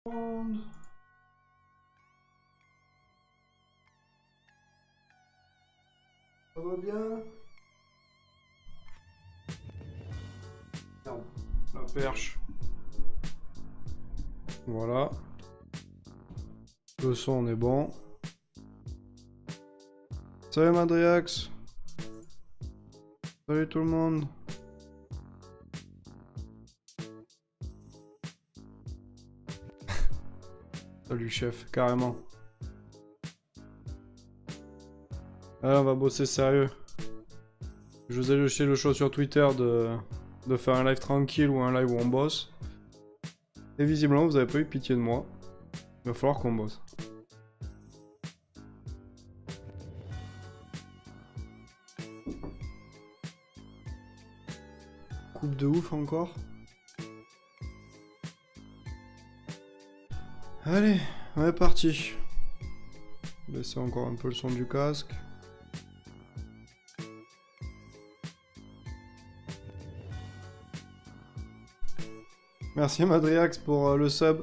Ça va bien? Merde, la perche. Voilà. Le son, on est bon. Salut Madriax. Salut tout le monde. Salut chef, carrément. Allez, on va bosser sérieux. Je vous ai lâché le choix sur Twitter de faire un live tranquille ou un live où on bosse. Et visiblement, vous avez pas eu pitié de moi. Il va falloir qu'on bosse. Coupe de ouf encore. Allez, on est parti. Baisser encore un peu le son du casque. Merci Madriax pour le sub.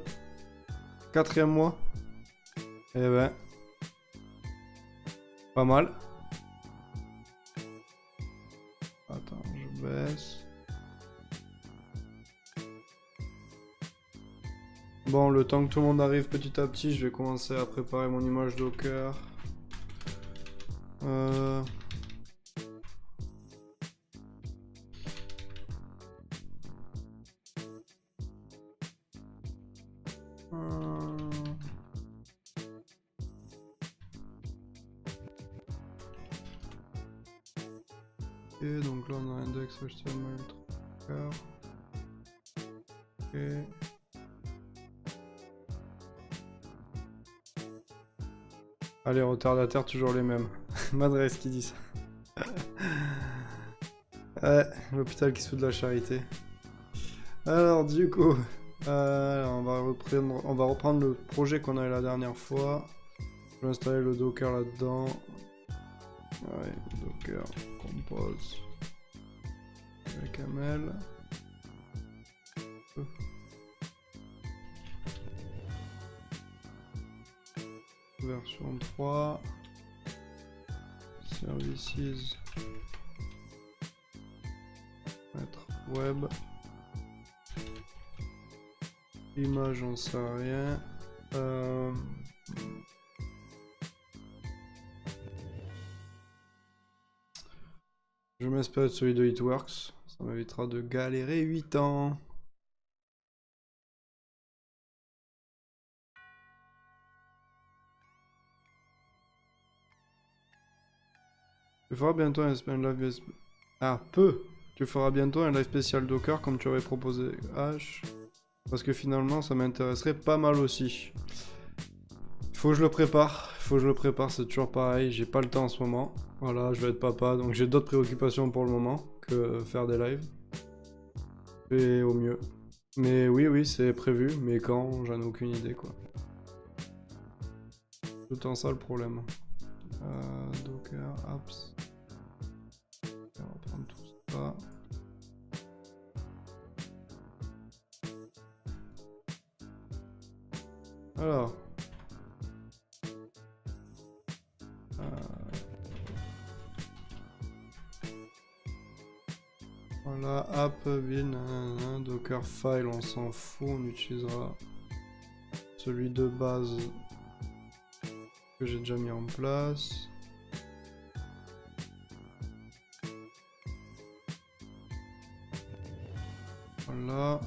4e mois. Eh ben. Pas mal. Attends, je baisse. Bon, le temps que tout le monde arrive petit à petit, je vais commencer à préparer mon image Docker. Ok, donc là on a index HTML. Ok. Allez, retardataires, toujours les mêmes. Madresse qui dit ça. Ouais, l'hôpital qui se fout de la charité. Alors, du coup, on va reprendre le projet qu'on a eu la dernière fois. Je vais installer le Docker là-dedans. Ouais, Docker compose avec ML. Version 3. Services. Mettre web. Image, on sait rien. Je m'inspire de celui de Hitworks. Ça m'évitera de galérer 8 ans. Tu feras bientôt un live... Ah, peu. Tu feras bientôt un live spécial Docker comme tu aurais proposé H. Parce que finalement, ça m'intéresserait pas mal aussi. Faut que je le prépare. C'est toujours pareil. J'ai pas le temps en ce moment. Voilà, je vais être papa. Donc j'ai d'autres préoccupations pour le moment que faire des lives. Et au mieux. Mais oui, c'est prévu. Mais quand, j'en ai aucune idée, quoi. Tout le temps ça le problème. Docker, apps. On va prendre tout ça. Alors. Voilà, app, bin, Docker file, on s'en fout, on utilisera celui de base que j'ai déjà mis en place. Voilà.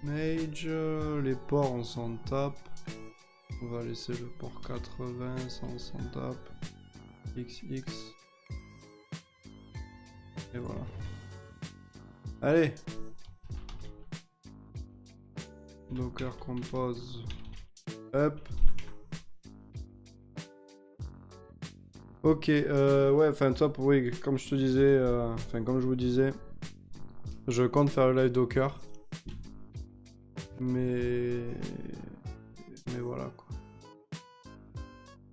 Mage, les ports on s'en tape. On va laisser le port 80, ça on s'en tape. XX. Et voilà. Allez. Docker compose. Hop. Ok, ouais, enfin toi, oui, comme je te disais, comme je vous disais, je compte faire le live Docker. Mais voilà quoi.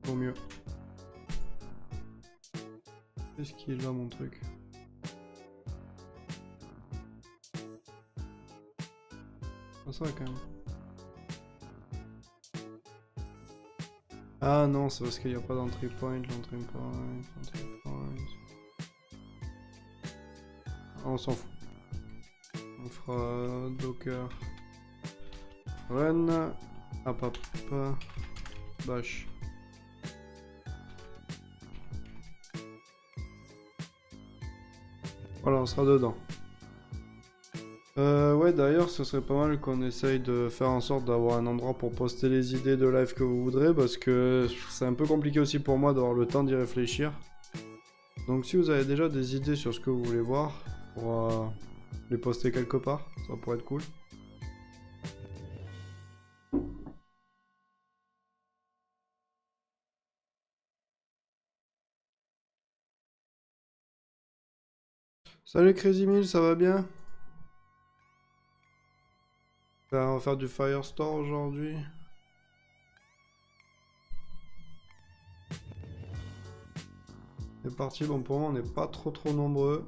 Au mieux. Qu'est-ce qu'il est là mon truc? Ça va quand même. Ah non, c'est parce qu'il n'y a pas d'entry point, l'entry point. On s'en fout. On fera docker run app bash. Voilà, on sera dedans. Ouais, d'ailleurs, ce serait pas mal qu'on essaye de faire en sorte d'avoir un endroit pour poster les idées de live que vous voudrez, parce que c'est un peu compliqué aussi pour moi d'avoir le temps d'y réfléchir. Donc si vous avez déjà des idées sur ce que vous voulez voir, pour les poster quelque part, ça pourrait être cool. Salut Crazy Mill, ça va bien? Ben, on va faire du Firestore aujourd'hui. C'est parti, bon pour moi on n'est pas trop nombreux.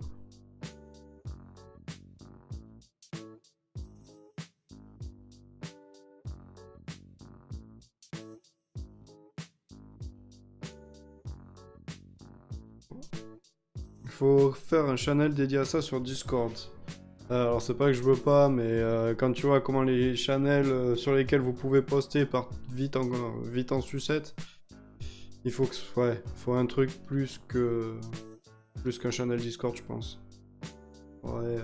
Il faut faire un channel dédié à ça sur Discord. Alors c'est pas que je veux pas, mais quand tu vois comment les channels sur lesquels vous pouvez poster partent vite en sucette, il faut que ouais, faut un truc plus qu'un channel Discord, je pense. Ouais.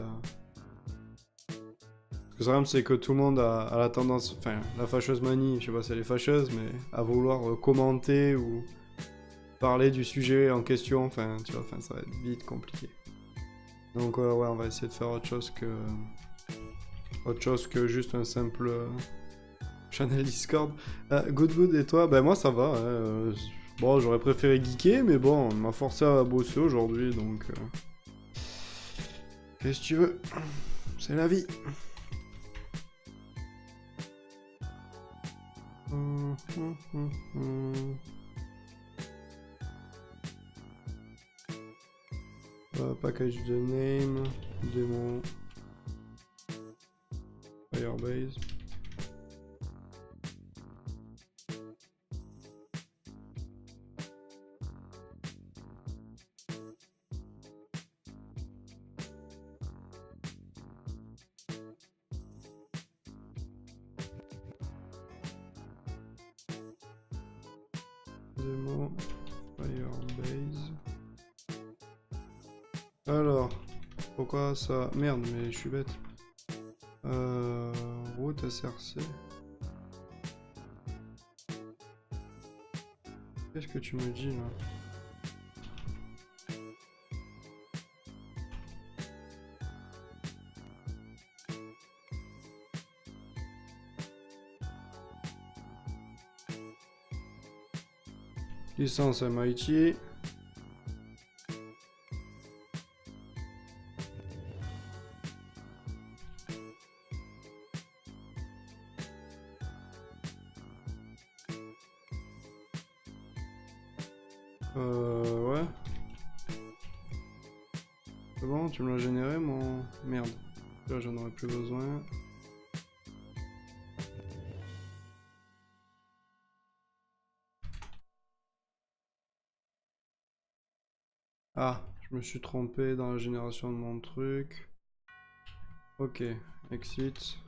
Ce que ça c'est que tout le monde a la tendance, enfin la fâcheuse manie, je sais pas si elle est fâcheuse, mais à vouloir commenter ou parler du sujet en question, enfin tu vois, enfin ça va être vite compliqué. Donc ouais, on va essayer de faire autre chose que juste un simple channel Discord. Good, et toi? Ben moi ça va. Hein, bon, j'aurais préféré geeker, mais bon, on m'a forcé à bosser aujourd'hui, donc... Qu'est-ce que tu veux? C'est la vie. Package de name, démon, Firebase. Démon, Firebase. Alors, pourquoi ça... Merde, mais je suis bête. Route SRC. Qu'est-ce que tu me dis là? Licence MIT. Ouais. C'est bon, tu me l'as généré mon... Merde. Là, j'en aurais plus besoin. Ah, je me suis trompé dans la génération de mon truc. Ok, exit.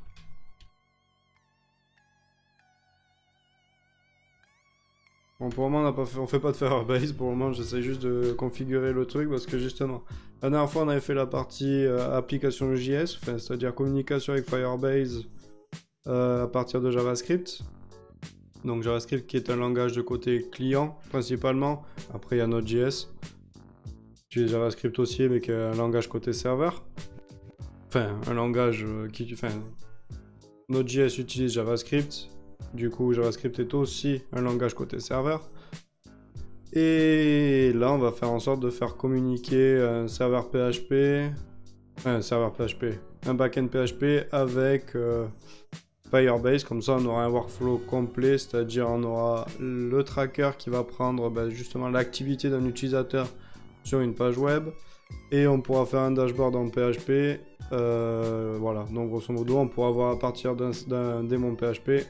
Bon, pour le moment, on fait pas de Firebase. Pour le moment, j'essaie juste de configurer le truc parce que justement, la dernière fois, on avait fait la partie application JS, enfin, c'est-à-dire communication avec Firebase à partir de JavaScript. Donc JavaScript qui est un langage de côté client principalement. Après, il y a Node.js. J'utilise JavaScript aussi, mais qui est un langage côté serveur. Enfin, un langage Node.js utilise JavaScript. Du coup, JavaScript est aussi un langage côté serveur. Et là, on va faire en sorte de faire communiquer un serveur PHP, un backend PHP avec Firebase. Comme ça, on aura un workflow complet, c'est-à-dire on aura le tracker qui va prendre justement l'activité d'un utilisateur sur une page web. Et on pourra faire un dashboard en PHP Voilà, donc grosso modo, on pourra voir à partir d'un démon PHP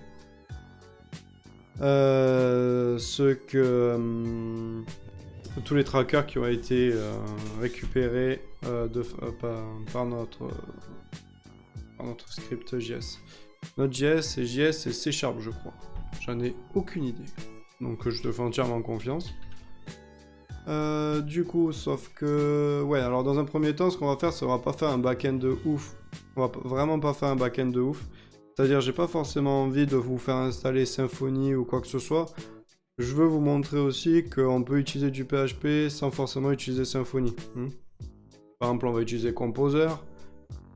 tous les trackers qui ont été récupérés par notre script JS. Notre JS, c'est JS et C Sharp, je crois. J'en ai aucune idée. Donc je te fais entièrement confiance. Du coup, sauf que... Ouais, alors dans un premier temps, ce qu'on va faire, c'est qu'on va pas faire un back-end de ouf. On va vraiment pas faire un back-end de ouf. C'est-à-dire, j'ai pas forcément envie de vous faire installer Symfony ou quoi que ce soit. Je veux vous montrer aussi qu'on peut utiliser du PHP sans forcément utiliser Symfony. Par exemple, on va utiliser Composer.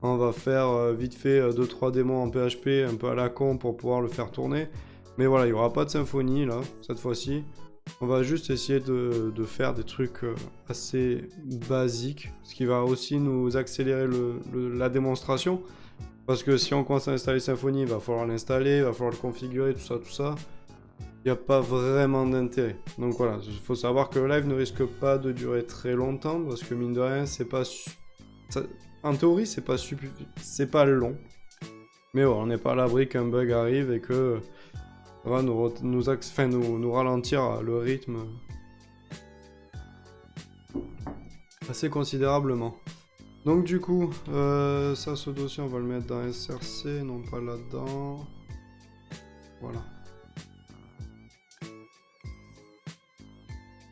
On va faire vite fait 2-3 démos en PHP un peu à la con pour pouvoir le faire tourner. Mais voilà, il n'y aura pas de Symfony là, cette fois-ci. On va juste essayer de faire des trucs assez basiques, ce qui va aussi nous accélérer la démonstration. Parce que si on commence à installer Symfony, il va falloir l'installer, il va falloir le configurer, tout ça, tout ça. Il n'y a pas vraiment d'intérêt. Donc voilà, il faut savoir que le live ne risque pas de durer très longtemps, parce que mine de rien, c'est pas... En théorie, c'est pas long. Mais bon, on n'est pas à l'abri qu'un bug arrive et que va nous ralentir le rythme assez considérablement. Donc du coup, ça, ce dossier, on va le mettre dans SRC, non pas là-dedans. Voilà.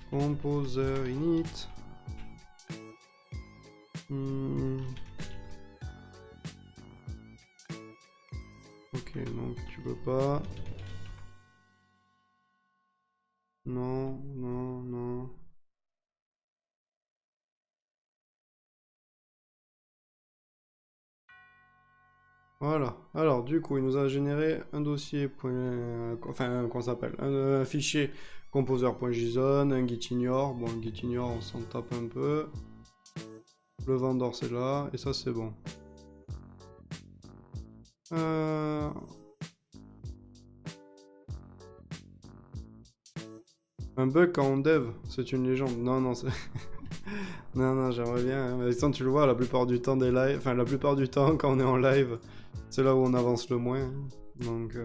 Composer init. Ok, donc tu peux pas. Non, non, non. Voilà. Alors, du coup, il nous a généré un dossier, enfin, qu'on s'appelle, un fichier composer.json, un gitignore. Bon, le gitignore, on s'en tape un peu. Le vendor, c'est là, et ça, c'est bon. Un bug quand on dev, c'est une légende. Non, non, c'est... non, non, j'aimerais bien. Hein. Mais sinon, tu le vois, la plupart du temps des lives, enfin, la plupart du temps, quand on est en live, c'est là où on avance le moins. Hein. Donc,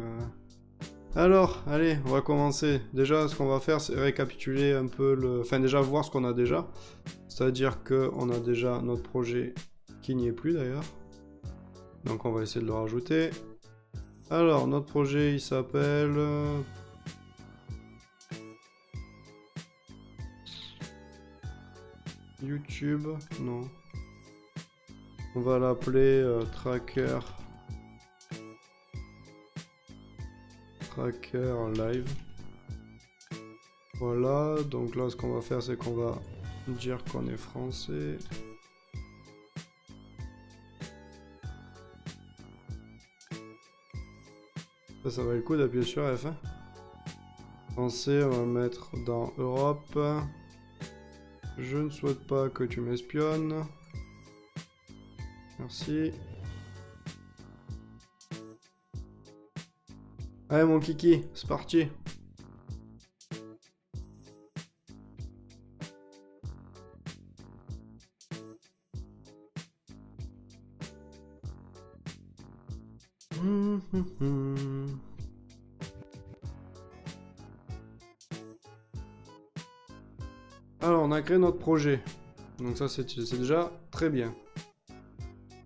alors, allez, on va commencer. Déjà, ce qu'on va faire, c'est récapituler un peu le... Enfin, déjà, voir ce qu'on a déjà. C'est-à-dire qu'on a déjà notre projet qui n'y est plus, d'ailleurs. Donc, on va essayer de le rajouter. Alors, notre projet, il s'appelle... YouTube, non. On va l'appeler Tracker Live. Voilà, donc là ce qu'on va faire c'est qu'on va dire qu'on est français. Ça va le coup d'appuyer sur F. Hein. Français, on va le mettre dans Europe. Je ne souhaite pas que tu m'espionnes. Merci. Allez mon kiki, c'est parti. Alors on a créé notre projet. Donc ça c'est déjà très bien.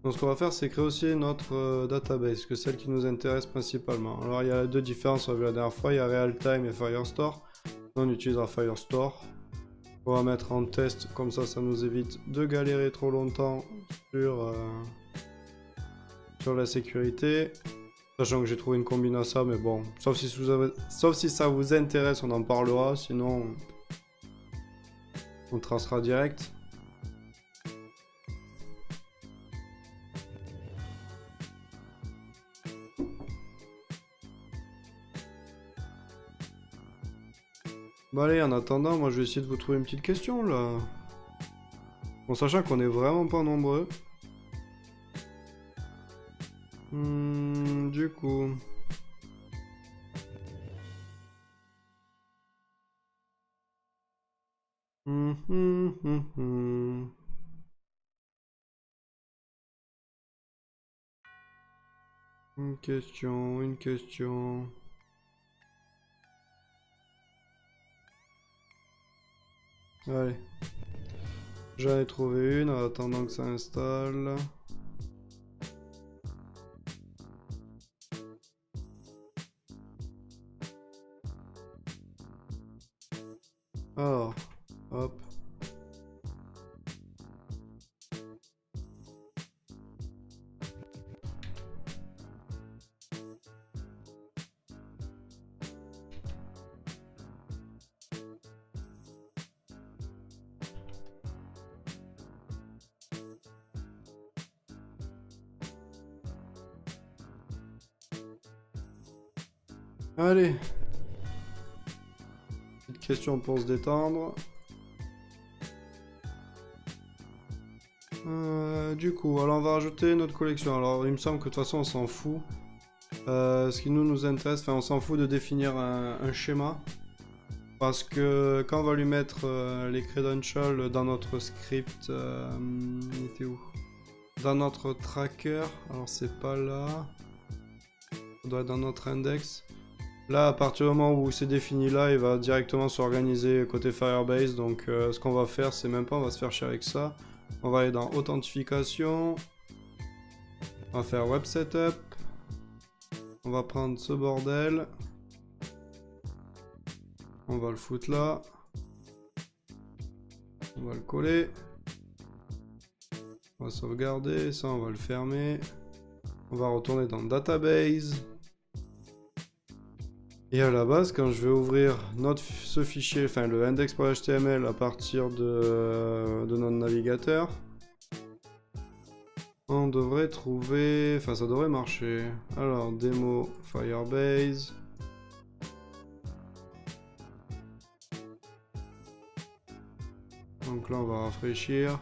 Donc ce qu'on va faire c'est créer aussi notre database, que celle qui nous intéresse principalement. Alors il y a deux différences, on a vu la dernière fois, il y a Realtime et Firestore. On utilisera Firestore. On va mettre en test, comme ça ça nous évite de galérer trop longtemps sur la sécurité. Sachant que j'ai trouvé une combine à ça, mais bon, sauf si ça vous intéresse, on en parlera, sinon on tracera direct. Bon allez, en attendant, moi je vais essayer de vous trouver une petite question là. Bon, sachant qu'on est vraiment pas nombreux. Du coup... Une question, une question. Allez. J'en ai trouvé une en attendant que ça installe. Alors, hop. Allez. Petite question pour se détendre. Du coup, alors on va rajouter notre collection. Alors il me semble que de toute façon on s'en fout. Ce qui nous intéresse, enfin on s'en fout de définir un schéma. Parce que quand on va lui mettre les credentials dans notre script, il était où? Dans notre tracker, alors c'est pas là. Ça doit être dans notre index. Là, à partir du moment où c'est défini là, il va directement s'organiser côté Firebase. Donc ce qu'on va faire, c'est même pas, on va se faire chier avec ça. On va aller dans authentification. On va faire web setup. On va prendre ce bordel. On va le foutre là. On va le coller. On va sauvegarder. Ça, on va le fermer. On va retourner dans database. Et à la base, quand je vais ouvrir ce fichier, enfin le index.html à partir de notre navigateur, on devrait trouver... Enfin, ça devrait marcher. Alors, démo Firebase. Donc là, on va rafraîchir.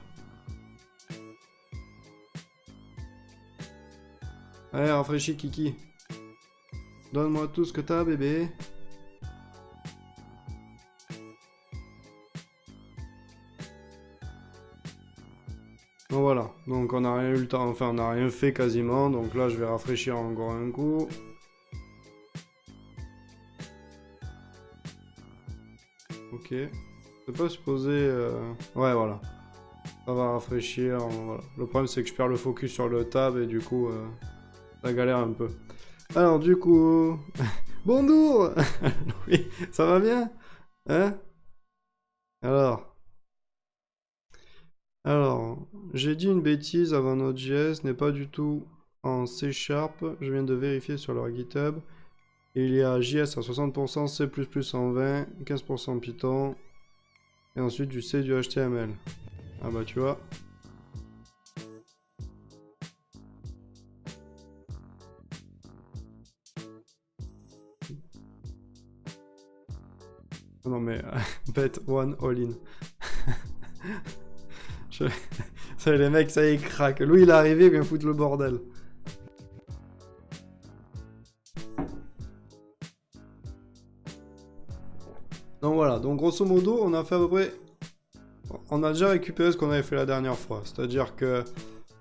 Allez, rafraîchis, Kiki. Donne-moi tout ce que t'as, bébé. Donc voilà, donc on n'a rien eu le temps, enfin on n'a rien fait quasiment, donc là je vais rafraîchir encore un coup. Ok, c'est pas supposé... Ouais voilà, ça va rafraîchir, voilà. Le problème c'est que je perds le focus sur le tab et du coup ça galère un peu. Alors du coup... Bonjour. Oui, ça va bien? Hein? Alors, j'ai dit une bêtise avant Node.js, n'est pas du tout en C#, je viens de vérifier sur leur GitHub. Il y a JS à 60%, C++ en 20%, 15% Python, et ensuite du C et du HTML. Ah bah tu vois. Non mais, bet one all in. Ça, les mecs, ça y craque. Lui, il est arrivé, il vient foutre le bordel. Donc voilà, donc grosso modo, on a fait à peu près... On a déjà récupéré ce qu'on avait fait la dernière fois. C'est-à-dire que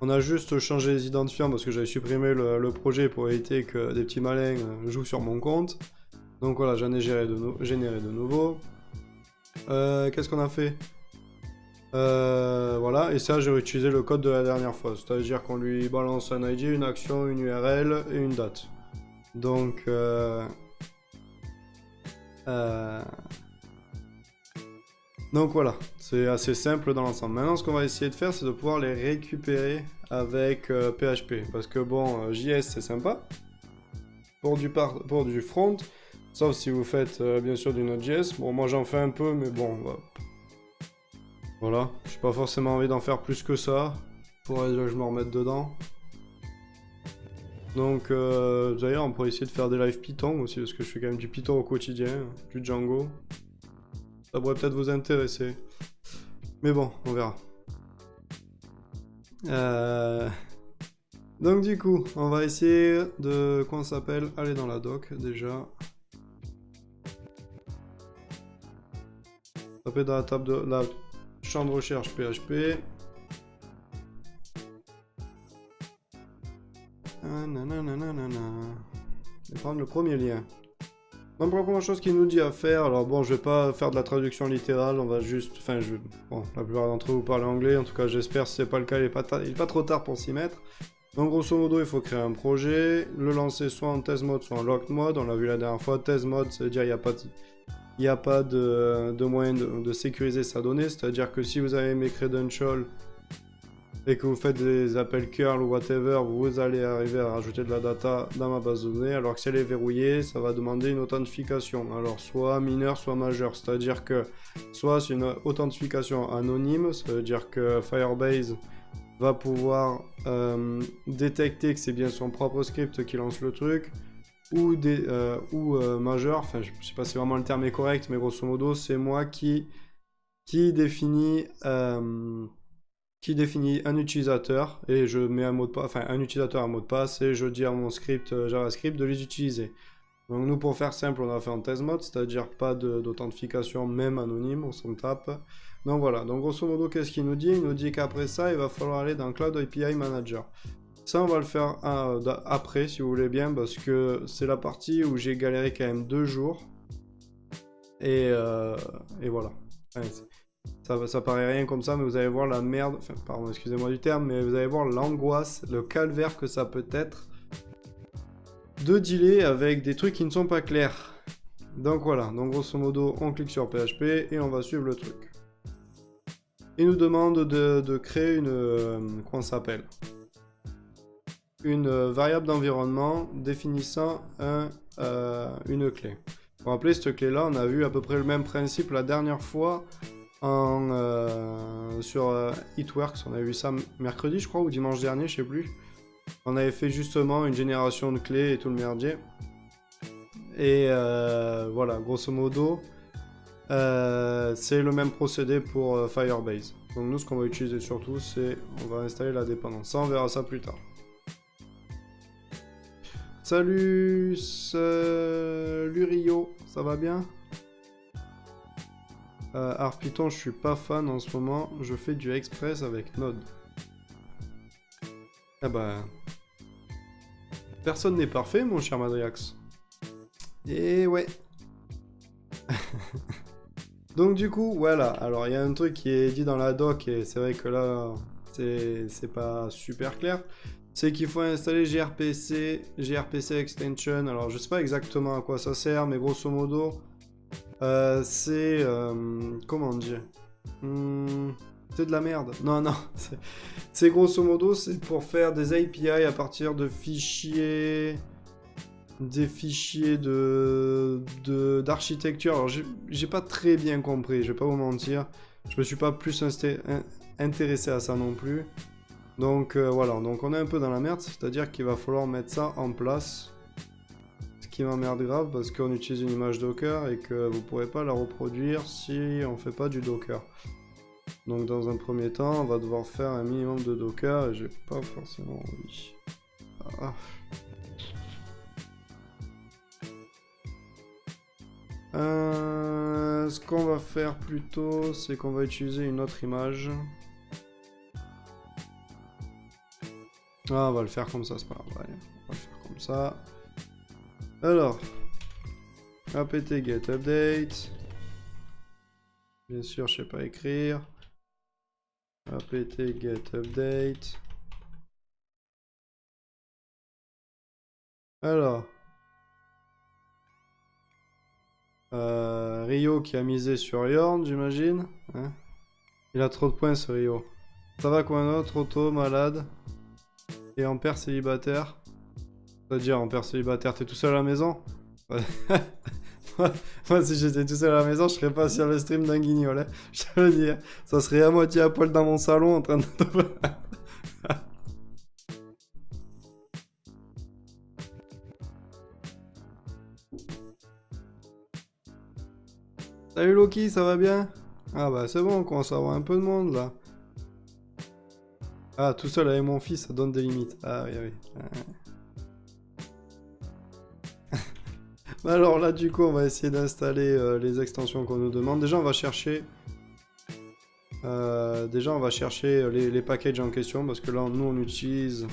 on a juste changé les identifiants parce que j'avais supprimé le projet pour éviter que des petits malins jouent sur mon compte. Donc voilà, j'en ai généré de nouveau. Qu'est-ce qu'on a fait? Voilà, et ça j'ai réutilisé le code de la dernière fois, c'est-à-dire qu'on lui balance un ID, une action, une URL et une date. Donc, donc voilà, c'est assez simple dans l'ensemble. Maintenant, ce qu'on va essayer de faire, c'est de pouvoir les récupérer avec PHP, parce que bon, JS c'est sympa pour du front, sauf si vous faites bien sûr du Node.js. Bon, moi j'en fais un peu, mais bon, voilà, j'ai pas forcément envie d'en faire plus que ça. Faudrait déjà que je me remette dedans. Donc d'ailleurs on pourrait essayer de faire des lives Python aussi, parce que je fais quand même du Python au quotidien, du Django. Ça pourrait peut-être vous intéresser. Mais bon, on verra. Donc du coup, on va essayer de... Comment ça s'appelle? Aller dans la doc déjà. Taper dans la table de la champ de recherche PHP. Je vais prendre le premier lien. Donc la première chose qu'il nous dit à faire, alors bon, je vais pas faire de la traduction littérale, on va juste, enfin, bon, la plupart d'entre vous parlent anglais, en tout cas j'espère, si c'est pas le cas, il est pas trop tard pour s'y mettre. Donc grosso modo, il faut créer un projet, le lancer soit en test mode, soit en locked mode, on l'a vu la dernière fois, test mode, ça veut dire il n'y a pas de moyen de sécuriser sa donnée, c'est-à-dire que si vous avez aimé Credential, et que vous faites des appels curl ou whatever, vous allez arriver à rajouter de la data dans ma base de données, alors que si elle est verrouillée, ça va demander une authentification. Alors soit mineure, soit majeure, c'est-à-dire que soit c'est une authentification anonyme, ça veut dire que Firebase va pouvoir détecter que c'est bien son propre script qui lance le truc, ou majeur, enfin je sais pas si vraiment le terme est correct, mais grosso modo c'est moi qui définit un utilisateur et je mets un mot de passe, enfin un utilisateur un mot de passe et je dis à mon script JavaScript de les utiliser. Donc nous pour faire simple on a fait en test mode, c'est-à-dire pas d'authentification même anonyme, on s'en tape. Donc voilà, donc grosso modo qu'est-ce qu'il nous dit? Il nous dit qu'après ça il va falloir aller dans Cloud API Manager. Ça on va le faire après si vous voulez bien parce que c'est la partie où j'ai galéré quand même 2 jours et voilà. Enfin, ça paraît rien comme ça, mais vous allez voir la merde, enfin pardon, excusez-moi du terme, mais vous allez voir l'angoisse, le calvaire que ça peut être de dealer avec des trucs qui ne sont pas clairs. Donc voilà, donc grosso modo, on clique sur PHP et on va suivre le truc. Il nous demande de créer une, comment ça s'appelle? Une variable d'environnement définissant une clé. Vous vous rappelez, cette clé-là, on a vu à peu près le même principe la dernière fois sur It-Works, on avait vu ça mercredi je crois ou dimanche dernier, je sais plus. On avait fait justement une génération de clés et tout le merdier. Et voilà, grosso modo, c'est le même procédé pour Firebase. Donc nous ce qu'on va utiliser surtout c'est, on va installer la dépendance. Ça on verra ça plus tard. Salut Rio, ça va bien? Alors Python, je suis pas fan en ce moment, je fais du Express avec Node. Ah bah... Personne n'est parfait, mon cher Madriax. Et ouais. Donc du coup, voilà. Alors il y a un truc qui est dit dans la doc, et c'est vrai que là, c'est pas super clair. C'est qu'il faut installer gRPC Extension. Alors je sais pas exactement à quoi ça sert, mais grosso modo... c'est... comment dire? C'est de la merde. Non, non. C'est grosso modo, c'est pour faire des API à partir de fichiers... Des fichiers d'architecture. Alors, j'ai pas très bien compris, je vais pas vous mentir. Je me suis pas plus intéressé à ça non plus. Donc, voilà. Donc, on est un peu dans la merde. C'est-à-dire qu'il va falloir mettre ça en place. Qui m'emmerde grave parce qu'on utilise une image Docker et que vous pourrez pas la reproduire si on fait pas du Docker. Donc dans un premier temps, on va devoir faire un minimum de Docker et j'ai pas forcément envie. Ah. Ce qu'on va faire plutôt, c'est qu'on va utiliser une autre image. Ah, on va le faire comme ça, c'est pas grave. Allez, on va le faire comme ça. Alors, apt get update. Bien sûr, je sais pas écrire. Apt get update. Alors, Rio qui a misé sur Yorn, j'imagine. Hein, il a trop de points ce Rio. Ça va quoi un autre? Auto, malade. Et en père célibataire. C'est-à-dire en père célibataire, t'es tout seul à la maison? Moi, si j'étais tout seul à la maison, je serais pas sur le stream d'un guignol. Hein. Je te le dis, hein. Ça serait à moitié à poil dans mon salon en train de... Salut Loki, ça va bien? Ah bah c'est bon, on commence à avoir un peu de monde là. Ah, tout seul avec mon fils, ça donne des limites. Ah oui, oui. Alors là, du coup, on va essayer d'installer les extensions qu'on nous demande. Déjà, on va chercher... les packages en question, parce que là, nous, on utilise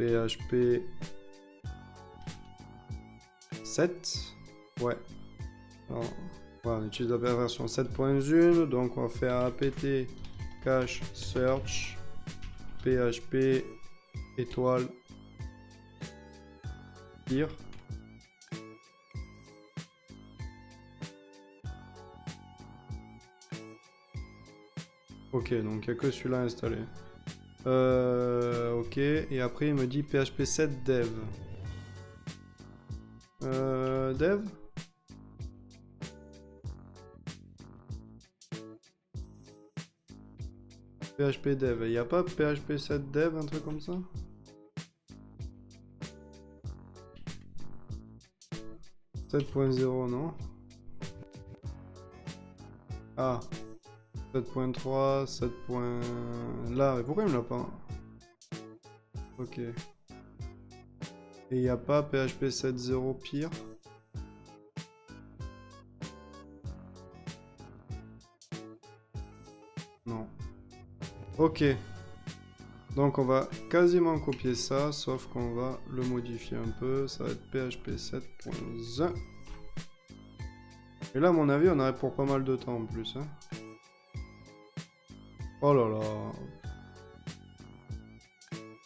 PHP 7. Ouais. Alors, voilà, on utilise la version 7.1, donc on va faire apt cache search PHP étoile pire. Ok, donc il n'y a que celui-là installé. Ok, et après il me dit PHP 7 dev. Dev? PHP dev, il n'y a pas PHP 7 dev, un truc comme ça? « 7.0, non? Ah, 7.3, 7. Là, mais pourquoi il me l'a pas? Ok. Et il n'y a pas PHP 7.0 pire? Non. Ok. Donc on va quasiment copier ça, sauf qu'on va le modifier un peu. Ça va être PHP 7.1. Et là, à mon avis, on aurait pour pas mal de temps en plus. Hein. Oh là là.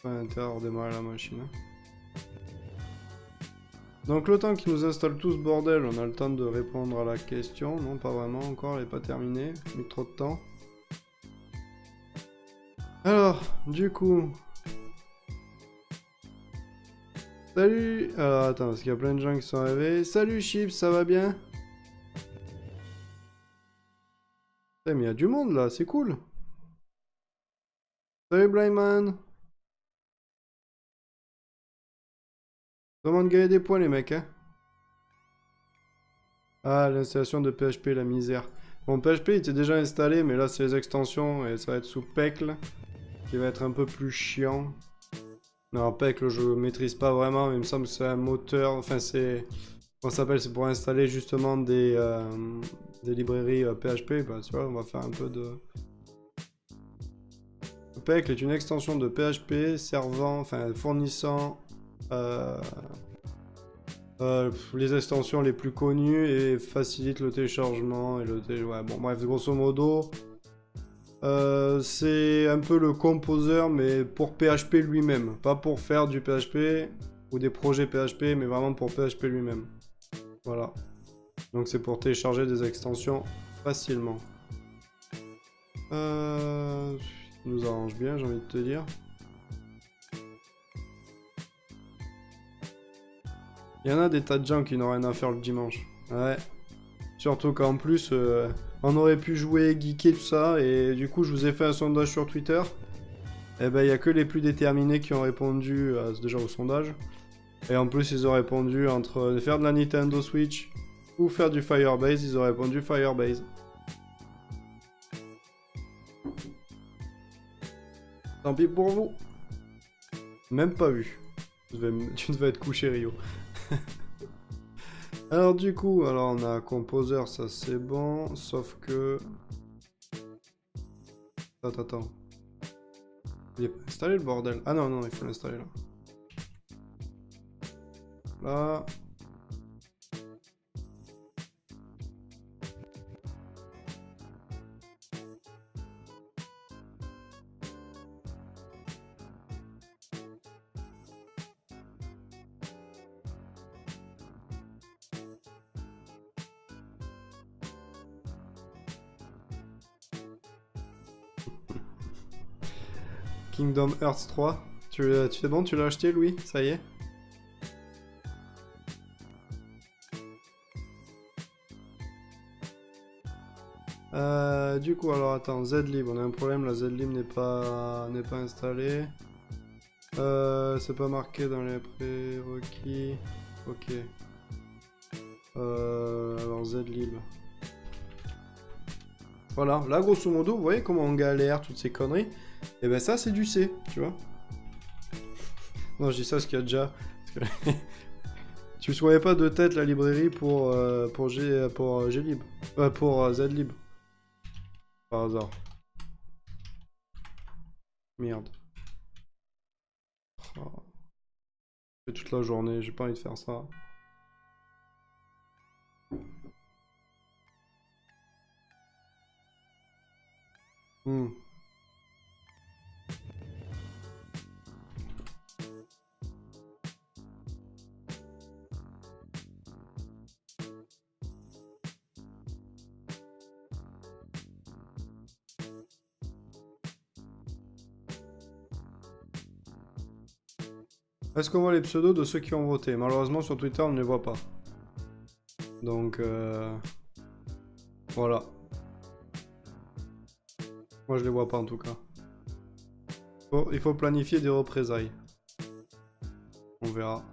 Pas intérêt à redémarrer la machine. Hein. Donc le temps qu'il nous installe tout ce bordel, on a le temps de répondre à la question. Non, pas vraiment encore, elle n'est pas terminée. Mais trop de temps. Alors, du coup... Salut. Alors attends, parce qu'il y a plein de gens qui sont arrivés. Salut Chips, ça va bien? Mais il y a du monde là, c'est cool. Salut Blindman. Comment de gagner des points les mecs, hein? Ah, l'installation de PHP, la misère. Bon, PHP il était déjà installé, mais là c'est les extensions et ça va être sous PECL, qui va être un peu plus chiant. Non, PECL je maîtrise pas vraiment, mais il me semble que c'est un moteur, enfin c'est... Comment ça s'appelle? C'est pour installer justement des librairies PHP, bah tu vois, on va faire un peu de... PECL est une extension de PHP servant, enfin fournissant les extensions les plus connues et facilite le téléchargement et le ouais, bon bref, grosso modo, c'est un peu le composer mais pour PHP lui-même, pas pour faire du PHP ou des projets PHP, mais vraiment pour PHP lui-même. Voilà. Donc c'est pour télécharger des extensions facilement. Nous arrange bien, j'ai envie de te dire. Il y en a des tas de gens qui n'ont rien à faire le dimanche. Ouais. Surtout qu'en plus, on aurait pu jouer, geeker, tout ça. Et du coup, je vous ai fait un sondage sur Twitter. Et ben, il n'y a que les plus déterminés qui ont répondu déjà au sondage. Et en plus, ils ont répondu entre faire de la Nintendo Switch ou faire du Firebase. Ils ont répondu Firebase. Tant pis pour vous. Même pas vu. Tu devais être couché, Rio. Alors du coup, alors on a Composer, ça c'est bon, sauf que... Attends. Il est pas installé le bordel. Ah non, il faut l'installer là. Là... Kingdom Hearts 3. Tu es bon, tu l'as acheté, Louis? Ça y est? Du coup, alors attends, Zlib, on a un problème, la Zlib n'est pas installée. C'est pas marqué dans les prérequis. Ok. Alors Zlib. Voilà, là grosso modo, vous voyez comment on galère, toutes ces conneries. Et ben ça c'est du C, tu vois. Non, je dis ça parce qu'il y a déjà... Tu ne trouvais pas de tête la librairie pour Glib. Pour Zlib. Par hasard. Merde. Oh. Je fais toute la journée, j'ai pas envie de faire ça. Hmm. Est-ce qu'on voit les pseudos de ceux qui ont voté? Malheureusement, sur Twitter, on ne les voit pas. Donc, voilà. Moi, je les vois pas en tout cas. Bon, il faut planifier des représailles. On verra.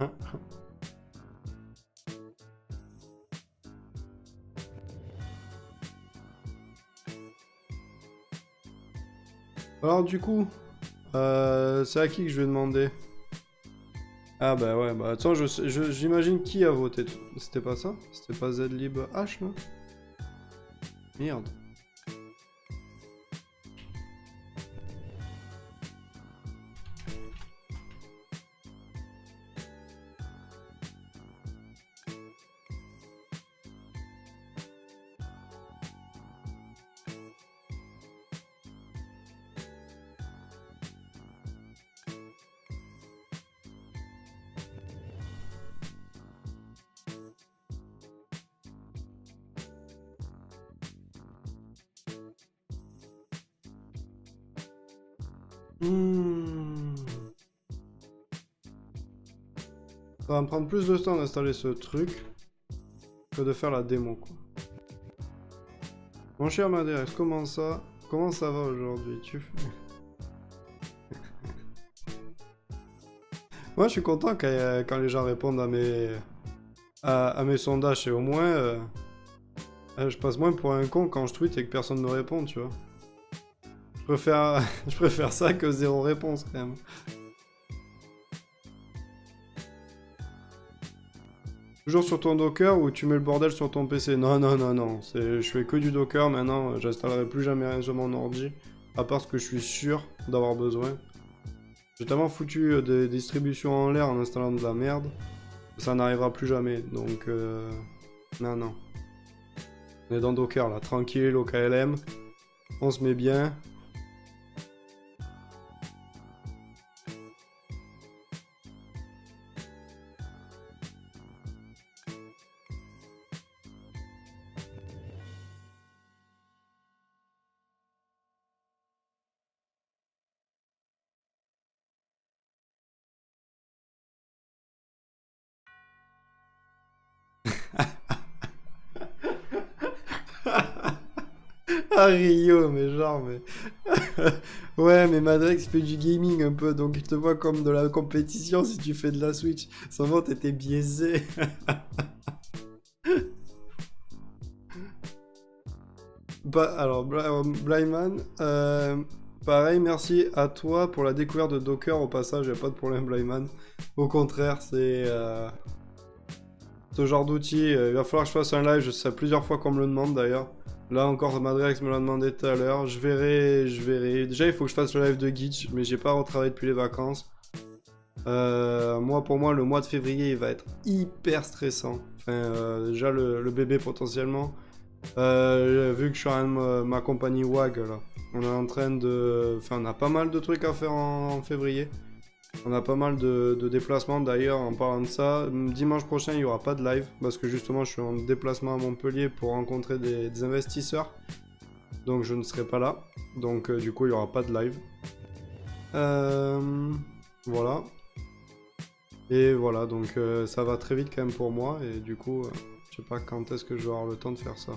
Hein? Alors, du coup, c'est à qui que je vais demander? Ah bah ouais, bah attends, j'imagine qui a voté. C'était pas ça? C'était pas ZLib H là? Merde. Ça va me prendre plus de temps d'installer ce truc que de faire la démo, quoi. Mon cher Madère, comment ça va aujourd'hui? Moi, je suis content quand les gens répondent à mes sondages, et au moins, je passe moins pour un con quand je tweete et que personne ne me répond, tu vois. Je préfère ça que zéro réponse, quand même. Toujours sur ton Docker ou tu mets le bordel sur ton PC? Non, non, non, non. Je fais que du Docker maintenant. J'installerai plus jamais rien sur mon ordi. À part ce que je suis sûr d'avoir besoin. J'ai tellement foutu des distributions en l'air en installant de la merde. Ça n'arrivera plus jamais. Donc, non, non. On est dans Docker là. Tranquille, au KLM. On se met bien. Ah Rio, mais genre, mais... ouais, mais Madrex fait du gaming un peu, donc il te voit comme de la compétition si tu fais de la Switch. Sans moi, t'étais biaisé. Bah, alors, Blyman, pareil, merci à toi pour la découverte de Docker au passage, y'a pas de problème, Blyman. Au contraire, c'est... ce genre d'outil, il va falloir que je fasse un live, je sais plusieurs fois qu'on me le demande d'ailleurs. Là encore, Madrex me l'a demandé tout à l'heure. Je verrai. Déjà, il faut que je fasse le live de Gitch, mais j'ai pas retravaillé depuis les vacances. Pour moi, le mois de février, il va être hyper stressant. Enfin, déjà, le bébé potentiellement. Vu que je suis en train de m'accompagner WAG, là. On est en train de... Enfin, on a pas mal de trucs à faire en février. On a pas mal de déplacements d'ailleurs en parlant de ça. Dimanche prochain, il n'y aura pas de live parce que justement, je suis en déplacement à Montpellier pour rencontrer des investisseurs. Donc, je ne serai pas là. Donc, du coup, il n'y aura pas de live. Voilà. Et voilà, donc ça va très vite quand même pour moi. Et du coup, je sais pas quand est-ce que je vais avoir le temps de faire ça.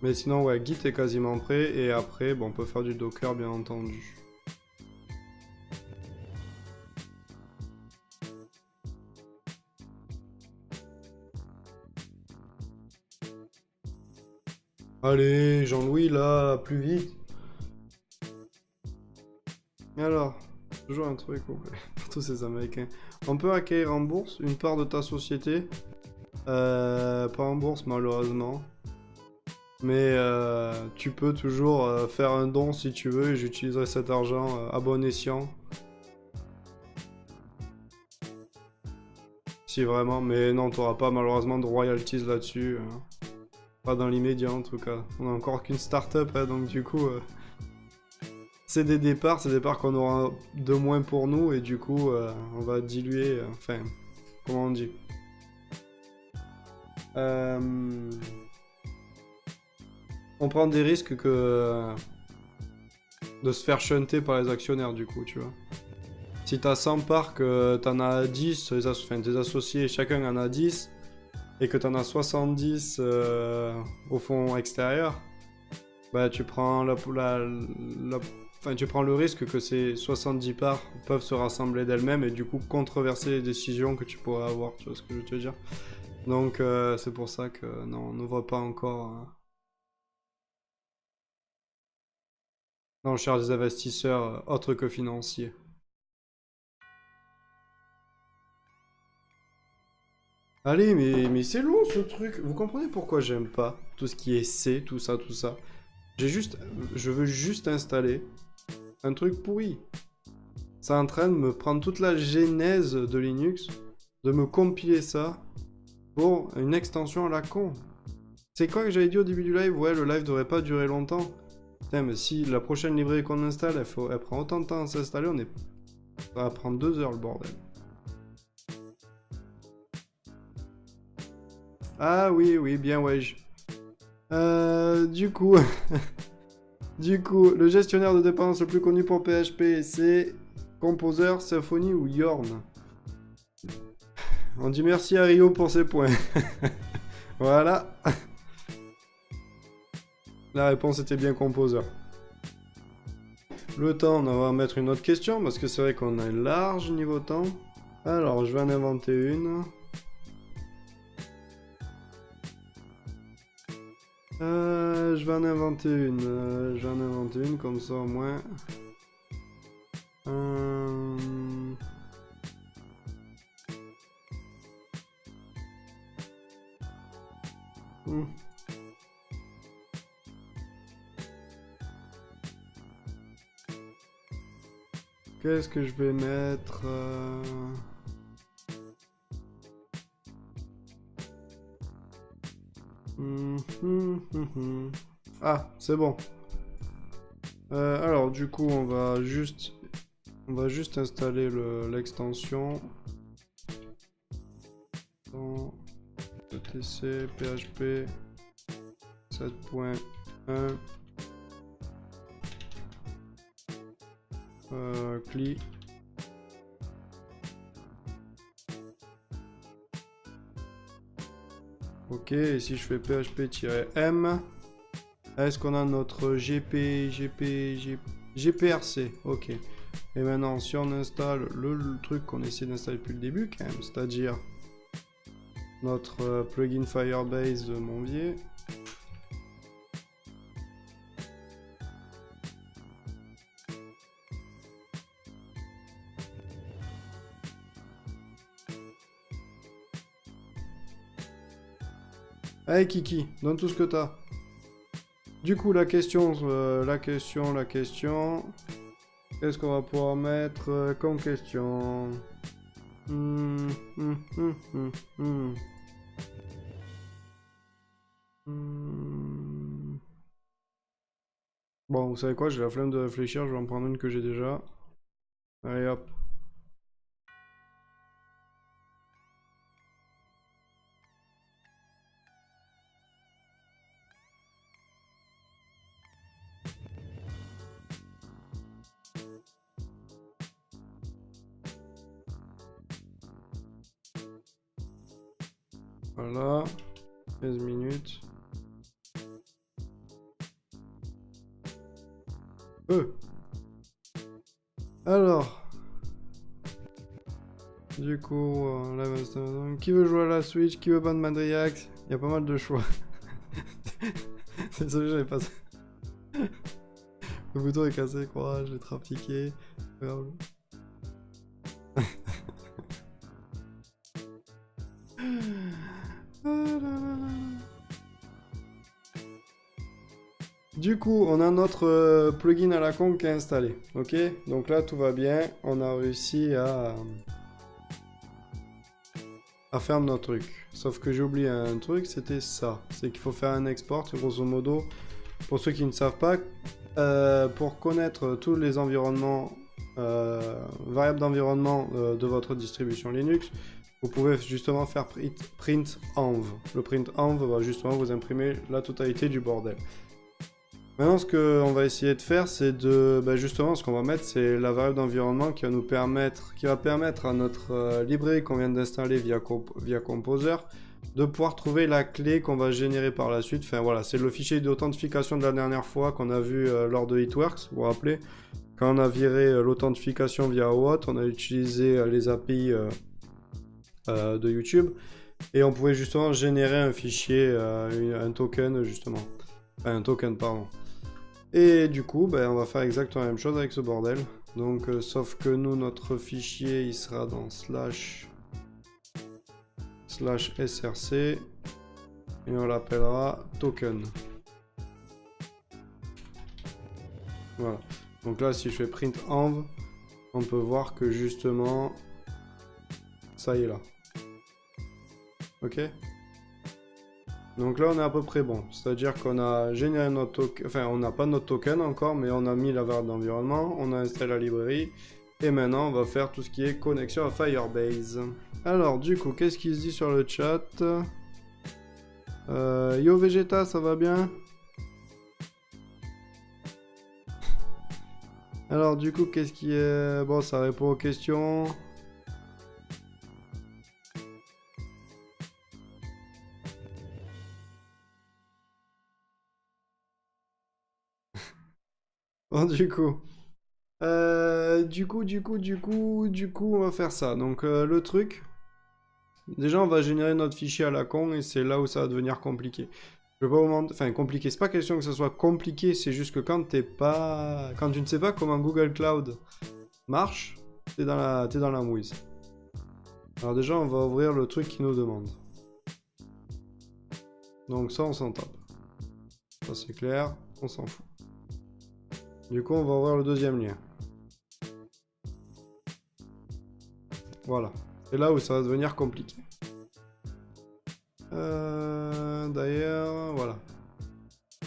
Mais sinon, ouais, Git est quasiment prêt. Et après, bon, on peut faire du Docker, bien entendu. Allez, Jean-Louis, là, plus vite. Alors, toujours un truc complet pour tous ces Américains. On peut acquérir en bourse une part de ta société. Pas en bourse, malheureusement. Mais tu peux toujours faire un don si tu veux et j'utiliserai cet argent à bon escient. Si vraiment, mais non, t'auras pas malheureusement de royalties là-dessus. Pas dans l'immédiat en tout cas. On a encore qu'une start-up, hein, donc du coup, c'est des départs qu'on aura de moins pour nous et du coup, on va diluer, enfin, comment on dit on prend des risques que de se faire shunter par les actionnaires du coup, tu vois. Si t'as 100 parts, que t'en as 10, enfin, tes associés, chacun en a 10, et que t'en as 70 au fond extérieur, bah tu prends enfin, tu prends le risque que ces 70 parts peuvent se rassembler d'elles-mêmes et du coup controverser les décisions que tu pourrais avoir, tu vois ce que je veux te dire. Donc c'est pour ça que non, on n'ouvre pas encore l'enchère des investisseurs autres que financiers. Allez, mais c'est long ce truc. Vous comprenez pourquoi j'aime pas tout ce qui est C, tout ça, tout ça. Je veux juste installer un truc pourri. C'est en train de me prendre toute la genèse de Linux, de me compiler ça pour une extension à la con. C'est quoi que j'avais dit au début du live? Ouais, le live devrait pas durer longtemps. Putain, mais si la prochaine librairie qu'on installe, elle prend autant de temps à s'installer, ça va prendre 2 heures le bordel. Ah oui, oui, bien wesh. Du coup, le gestionnaire de dépenses le plus connu pour PHP, c'est Composer, Symfony ou Yorn. On dit merci à Rio pour ses points. Voilà. La réponse était bien Composer. Le temps, on va mettre une autre question parce que c'est vrai qu'on a large niveau temps. Alors, je vais en inventer une. Je vais en inventer une comme ça au moins. Qu'est-ce que je vais mettre Ah, c'est bon. Alors, du coup, on va juste installer l'extension dans etc php 7.1 CLI. Ok, et si je fais php-m, est-ce qu'on a notre gprc? Ok. Et maintenant, si on installe le truc qu'on essaie d'installer depuis le début, quand même, c'est-à-dire notre plugin Firebase de Monvier. Allez Kiki, donne tout ce que t'as. Du coup, la question. Qu'est-ce qu'on va pouvoir mettre comme question? Bon, vous savez quoi, j'ai la flemme de réfléchir, je vais en prendre une que j'ai déjà. Allez hop. Voilà. 15 minutes. Alors. Du coup, qui veut jouer à la Switch? Qui veut ban Madriax? Il y a pas mal de choix. Désolé, j'avais pas ça. Le bouton est cassé, quoi. Je l'ai trafiqué. Du coup, on a notre plugin à la con qui est installé. Ok, donc là tout va bien. On a réussi à faire notre truc. Sauf que j'ai oublié un truc, c'était ça. C'est qu'il faut faire un export, grosso modo. Pour ceux qui ne savent pas, pour connaître tous les environnements, variables d'environnement de votre distribution Linux, vous pouvez justement faire print env. Le print env va justement vous imprimer la totalité du bordel. Maintenant, ce qu'on va essayer de faire, c'est de... justement, ce qu'on va mettre, c'est la variable d'environnement qui va permettre à notre librairie qu'on vient d'installer via Composer de pouvoir trouver la clé qu'on va générer par la suite. Enfin voilà, c'est le fichier d'authentification de la dernière fois qu'on a vu lors de HitWorks, vous vous rappelez. Quand on a viré l'authentification via OAuth, on a utilisé les API de YouTube et on pouvait justement générer un fichier, un token justement. Enfin, un token, pardon. Et du coup, on va faire exactement la même chose avec ce bordel. Donc, sauf que nous, notre fichier, il sera dans /src et on l'appellera token. Voilà. Donc là, si je fais print env, on peut voir que justement, ça y est là. Ok? Donc là, on est à peu près bon. C'est-à-dire qu'on a généré notre token, enfin, on n'a pas notre token encore, mais on a mis la variable d'environnement, on a installé la librairie, et maintenant, on va faire tout ce qui est connexion à Firebase. Alors, du coup, qu'est-ce qu'il se dit sur le chat? Yo Vegeta, ça va bien? Alors, du coup, qu'est-ce qui est... Bon, ça répond aux questions. Bon, du coup, on va faire ça. Donc, le truc, déjà, on va générer notre fichier à la con et c'est là où ça va devenir compliqué. Je vais pas vous mentir, enfin, compliqué, c'est pas question que ça soit compliqué, c'est juste que quand tu ne sais pas comment Google Cloud marche, t'es dans la mouise. Alors déjà, on va ouvrir le truc qui nous demande. Donc ça, on s'en tape. Ça, c'est clair, on s'en fout. Du coup, on va ouvrir le deuxième lien. Voilà. C'est là où ça va devenir compliqué. D'ailleurs, voilà.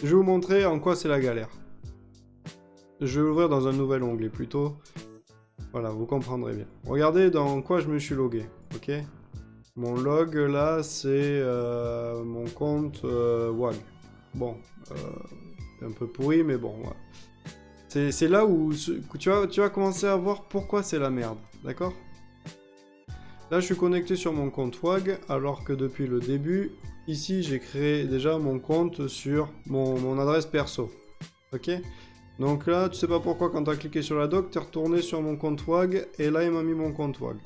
Je vais vous montrer en quoi c'est la galère. Je vais l'ouvrir dans un nouvel onglet plutôt. Voilà, vous comprendrez bien. Regardez dans quoi je me suis logué. Ok. Mon log là, c'est mon compte WAG. Bon, c'est un peu pourri, mais bon, voilà. C'est là où tu vas commencer à voir pourquoi c'est la merde, d'accord? Là, je suis connecté sur mon compte WAG, alors que depuis le début, ici, j'ai créé déjà mon compte sur mon adresse perso. Ok? Donc là, tu sais pas pourquoi, quand tu as cliqué sur la doc, tu es retourné sur mon compte WAG, et là, il m'a mis mon compte WAG.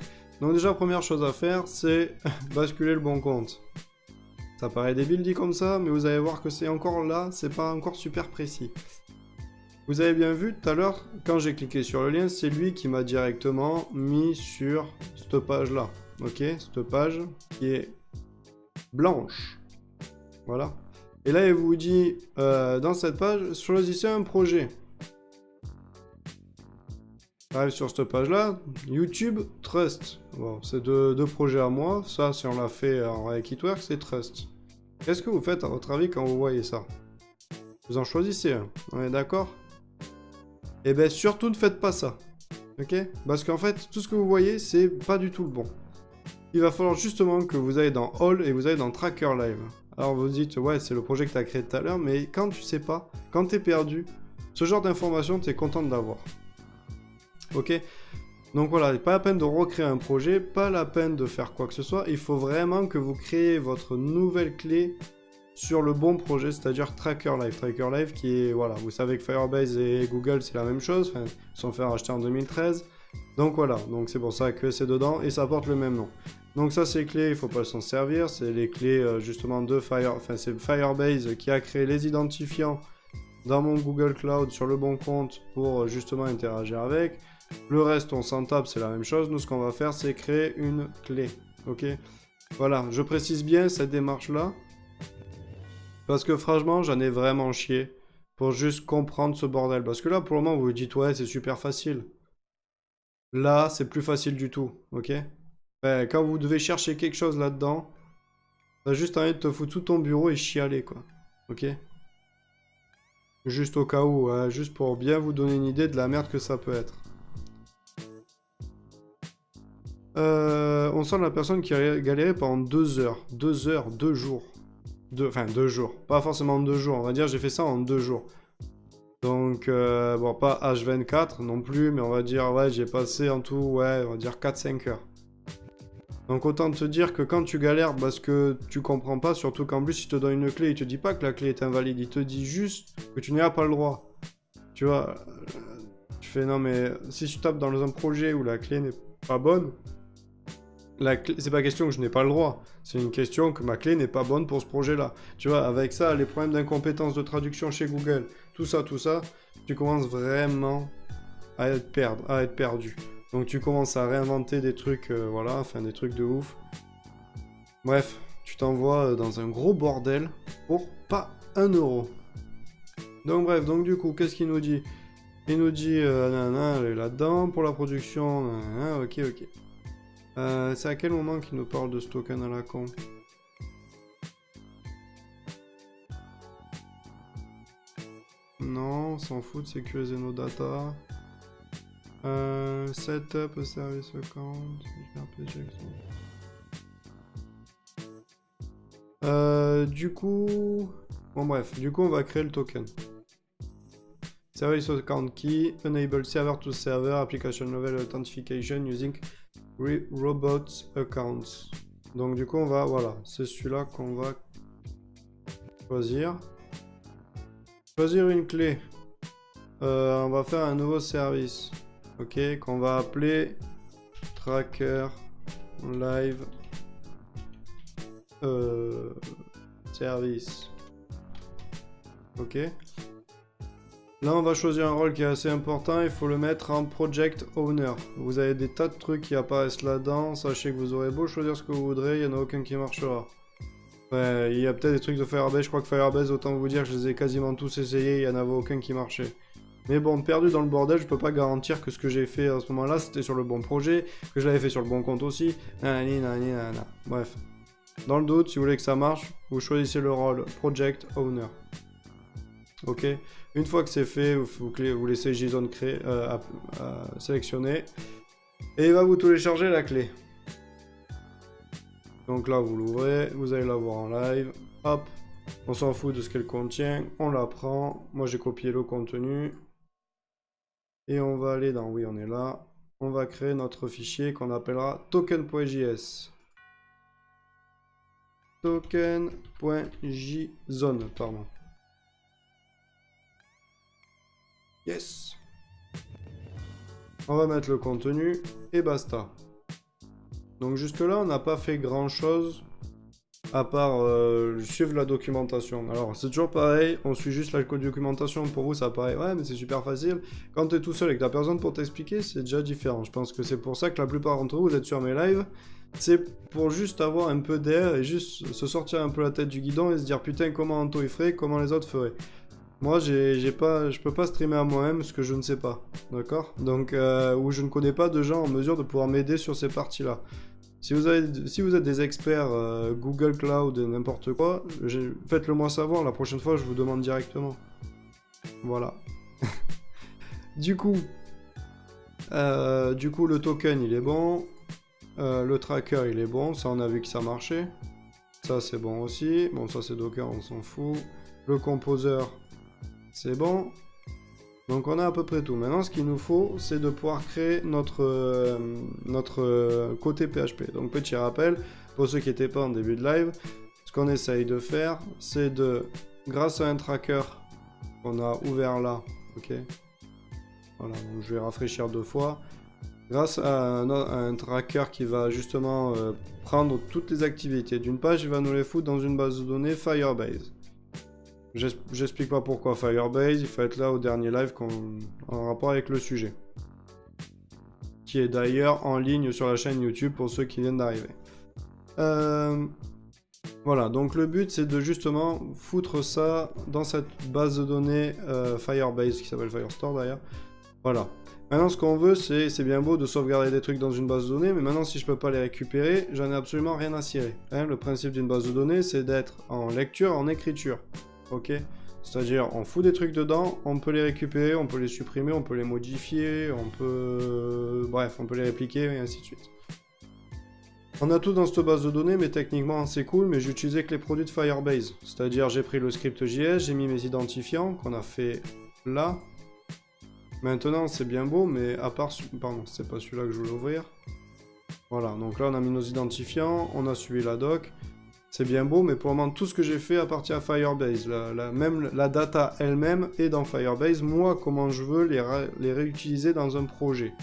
Donc déjà, première chose à faire, c'est basculer le bon compte. Ça paraît débile dit comme ça, mais vous allez voir que c'est encore là, c'est pas encore super précis. Vous avez bien vu tout à l'heure, quand j'ai cliqué sur le lien, c'est lui qui m'a directement mis sur cette page-là. Ok, cette page qui est blanche. Voilà. Et là, il vous dit, dans cette page, choisissez un projet. J'arrive sur cette page-là, YouTube, Trust. Bon, c'est deux projets à moi. Ça, si on l'a fait avec HitWorks, c'est Trust. Qu'est-ce que vous faites, à votre avis, quand vous voyez ça? Vous en choisissez un. On est d'accord? Et bien surtout ne faites pas ça, ok? Parce qu'en fait, tout ce que vous voyez, c'est pas du tout le bon. Il va falloir justement que vous allez dans All et vous allez dans Tracker Live. Alors vous dites, ouais, c'est le projet que tu as créé tout à l'heure, mais quand tu sais pas, quand tu es perdu, ce genre d'informations, tu es content de l'avoir. Ok? Donc voilà, pas la peine de recréer un projet, pas la peine de faire quoi que ce soit, il faut vraiment que vous créez votre nouvelle clé sur le bon projet, c'est-à-dire Tracker Live. Tracker Live qui est, voilà, vous savez que Firebase et Google c'est la même chose, enfin, ils sont fait racheter en 2013. Donc voilà, donc c'est pour ça que c'est dedans et ça porte le même nom. Donc ça c'est les clés, il ne faut pas s'en servir, c'est les clés justement de c'est Firebase qui a créé les identifiants dans mon Google Cloud sur le bon compte pour justement interagir avec. Le reste on s'en tape, c'est la même chose. Nous ce qu'on va faire c'est créer une clé, ok? Voilà, je précise bien cette démarche là. Parce que franchement, j'en ai vraiment chié pour juste comprendre ce bordel. Parce que là, pour le moment, vous vous dites, ouais, c'est super facile. Là, c'est plus facile du tout, ok? Ouais, quand vous devez chercher quelque chose là-dedans, t'as juste envie de te foutre sous ton bureau et chialer, quoi. Ok? Juste au cas où, hein, juste pour bien vous donner une idée de la merde que ça peut être. On sent la personne qui a galéré pendant 2 heures. 2 heures, 2 jours. Enfin, 2 jours. Pas forcément 2 jours. On va dire j'ai fait ça en 2 jours. Donc, bon, pas H24 non plus, mais on va dire, ouais, j'ai passé en tout, ouais, on va dire 4-5 heures. Donc autant te dire que quand tu galères parce que tu comprends pas, surtout qu'en plus il te donne une clé, il te dit pas que la clé est invalide, il te dit juste que tu n'as pas le droit. Tu vois, tu fais non mais si tu tapes dans un projet où la clé n'est pas bonne, c'est pas question que je n'ai pas le droit, c'est une question que ma clé n'est pas bonne pour ce projet-là. Tu vois, avec ça, les problèmes d'incompétence de traduction chez Google, tout ça, tu commences vraiment à être perdu. Donc tu commences à réinventer des trucs, voilà, enfin des trucs de ouf. Bref, tu t'envoies dans un gros bordel pour pas 1 euro. Donc bref, donc du coup, qu'est-ce qu'il nous dit? Il nous dit, nanana, elle est là-dedans, pour la production, nanana, ok. C'est à quel moment qu'il nous parle de ce token à la con? Non, on s'en fout de sécuriser nos data. Setup service account. Du coup... Bon bref, du coup on va créer le token. Service account key, enable server to server, application level authentication using robots accounts. Donc du coup on va, voilà, c'est celui-là qu'on va choisir. Choisir une clé. On va faire un nouveau service. Ok, qu'on va appeler Tracker Live Service. Ok. Là, on va choisir un rôle qui est assez important. Il faut le mettre en Project Owner. Vous avez des tas de trucs qui apparaissent là-dedans. Sachez que vous aurez beau choisir ce que vous voudrez, il n'y en a aucun qui marchera. Ouais, il y a peut-être des trucs de Firebase. Je crois que Firebase, autant vous dire que je les ai quasiment tous essayés. Il n'y en avait aucun qui marchait. Mais bon, perdu dans le bordel, je peux pas garantir que ce que j'ai fait à ce moment-là, c'était sur le bon projet, que je l'avais fait sur le bon compte aussi. Nanana. Bref. Dans le doute, si vous voulez que ça marche, vous choisissez le rôle Project Owner. Ok. Une fois que c'est fait, vous laissez JSON créer, sélectionner. Et il va vous télécharger la clé. Donc là, vous l'ouvrez, vous allez la voir en live. Hop. On s'en fout de ce qu'elle contient. On la prend. Moi, j'ai copié le contenu. Et on va aller dans, oui on est là, on va créer notre fichier qu'on appellera token.js. Token.json, pardon. Yes. On va mettre le contenu et basta. Donc jusque là on n'a pas fait grand chose à part suivre la documentation. Alors c'est toujours pareil, on suit juste la documentation, pour vous ça paraît ouais mais c'est super facile. Quand tu es tout seul et que t'as personne pour t'expliquer, c'est déjà différent. Je pense que c'est pour ça que la plupart d'entre vous êtes sur mes lives, c'est pour juste avoir un peu d'air et juste se sortir un peu la tête du guidon et se dire putain comment Anto il ferait, comment les autres feraient. Moi je peux pas streamer à moi-même ce que je ne sais pas, d'accord? Donc où je ne connais pas de gens en mesure de pouvoir m'aider sur ces parties-là. Si vous êtes des experts Google Cloud et n'importe quoi, faites-le moi savoir, la prochaine fois je vous demande directement. Voilà. Du coup, le token il est bon, le tracker il est bon, ça on a vu que ça marchait. Ça c'est bon aussi, bon ça c'est Docker, on s'en fout. Le composer, c'est bon. Donc on a à peu près tout. Maintenant ce qu'il nous faut, c'est de pouvoir créer notre côté PHP. Donc petit rappel, pour ceux qui n'étaient pas en début de live, ce qu'on essaye de faire, c'est de, grâce à un tracker qu'on a ouvert là, ok. Voilà, donc je vais rafraîchir 2 fois. Grâce à un tracker qui va justement prendre toutes les activités d'une page, il va nous les foutre dans une base de données Firebase. J'explique pas pourquoi Firebase, il faut être là au dernier live en rapport avec le sujet. Qui est d'ailleurs en ligne sur la chaîne YouTube pour ceux qui viennent d'arriver. Voilà, donc le but c'est de justement foutre ça dans cette base de données Firebase qui s'appelle Firestore d'ailleurs. Voilà. Maintenant ce qu'on veut c'est bien beau de sauvegarder des trucs dans une base de données, mais maintenant si je peux pas les récupérer, j'en ai absolument rien à cirer. Hein, le principe d'une base de données c'est d'être en lecture, en écriture. Ok? C'est-à-dire on fout des trucs dedans, on peut les récupérer, on peut les supprimer, on peut les modifier, on peut... Bref, on peut les répliquer et ainsi de suite. On a tout dans cette base de données, mais techniquement c'est cool, mais j'utilisais que les produits de Firebase. C'est-à-dire j'ai pris le script JS, j'ai mis mes identifiants qu'on a fait là. Maintenant c'est bien beau, mais à part... Pardon, c'est pas celui-là que je voulais ouvrir. Voilà, donc là on a mis nos identifiants, on a suivi la doc. C'est bien beau, mais pour le moment tout ce que j'ai fait appartient à Firebase. Même la data elle-même est dans Firebase. Moi, comment je veux les réutiliser dans un projet.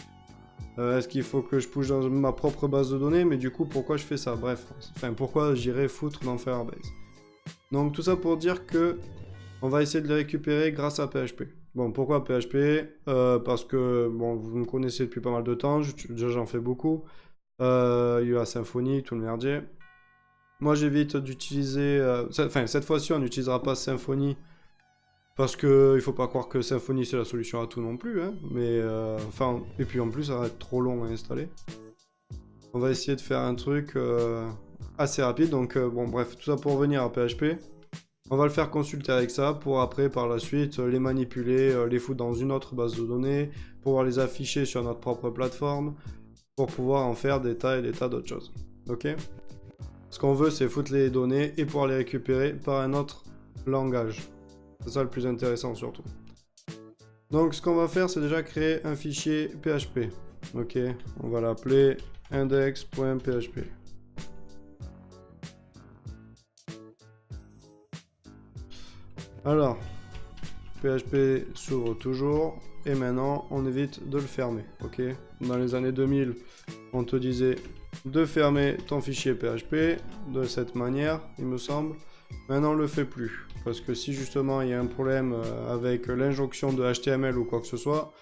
Est-ce qu'il faut que je push dans ma propre base de données? Mais du coup, pourquoi je fais ça? Bref, enfin, pourquoi j'irai foutre dans Firebase? Donc, tout ça pour dire que on va essayer de les récupérer grâce à PHP. Bon, pourquoi PHP? Parce que, bon, vous me connaissez depuis pas mal de temps, déjà j'en fais beaucoup. Il y a Symfony, tout le merdier. Moi, j'évite d'utiliser... Enfin, cette fois-ci, on n'utilisera pas Symfony. Parce que il faut pas croire que Symfony c'est la solution à tout non plus, hein. Mais enfin, et puis en plus ça va être trop long à installer. On va essayer de faire un truc assez rapide. Donc bon bref, tout ça pour revenir à PHP. On va le faire consulter avec ça pour après par la suite les manipuler, les foutre dans une autre base de données, pouvoir les afficher sur notre propre plateforme, pour pouvoir en faire des tas et des tas d'autres choses. Ok? Ce qu'on veut c'est foutre les données et pouvoir les récupérer par un autre langage. C'est ça le plus intéressant surtout. Donc ce qu'on va faire c'est déjà créer un fichier PHP. Ok, on va l'appeler index.php. Alors, PHP s'ouvre toujours et maintenant on évite de le fermer. Ok, dans les années 2000 on te disait de fermer ton fichier PHP de cette manière, il me semble. Maintenant on le fait plus. Parce que si justement il y a un problème avec l'injonction de HTML ou quoi que ce soit,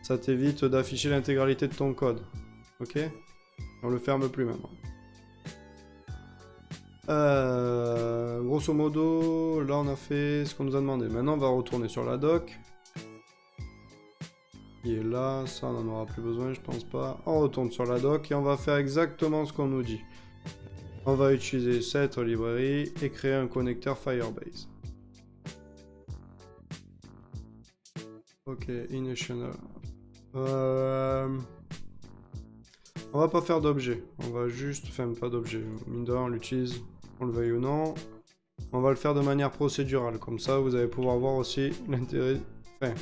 ça t'évite d'afficher l'intégralité de ton code. Ok? On le ferme plus maintenant. Grosso modo, là on a fait ce qu'on nous a demandé. Maintenant on va retourner sur la doc. Qui est là, ça on n'en aura plus besoin, je pense pas. On retourne sur la doc et on va faire exactement ce qu'on nous dit. On va utiliser cette librairie et créer un connecteur Firebase. Ok, initial. On va pas faire d'objet. On va juste... Enfin, pas d'objet. Mine de rien, on l'utilise, on le veuille ou non. On va le faire de manière procédurale. Comme ça, vous allez pouvoir voir aussi l'intérêt... Enfin...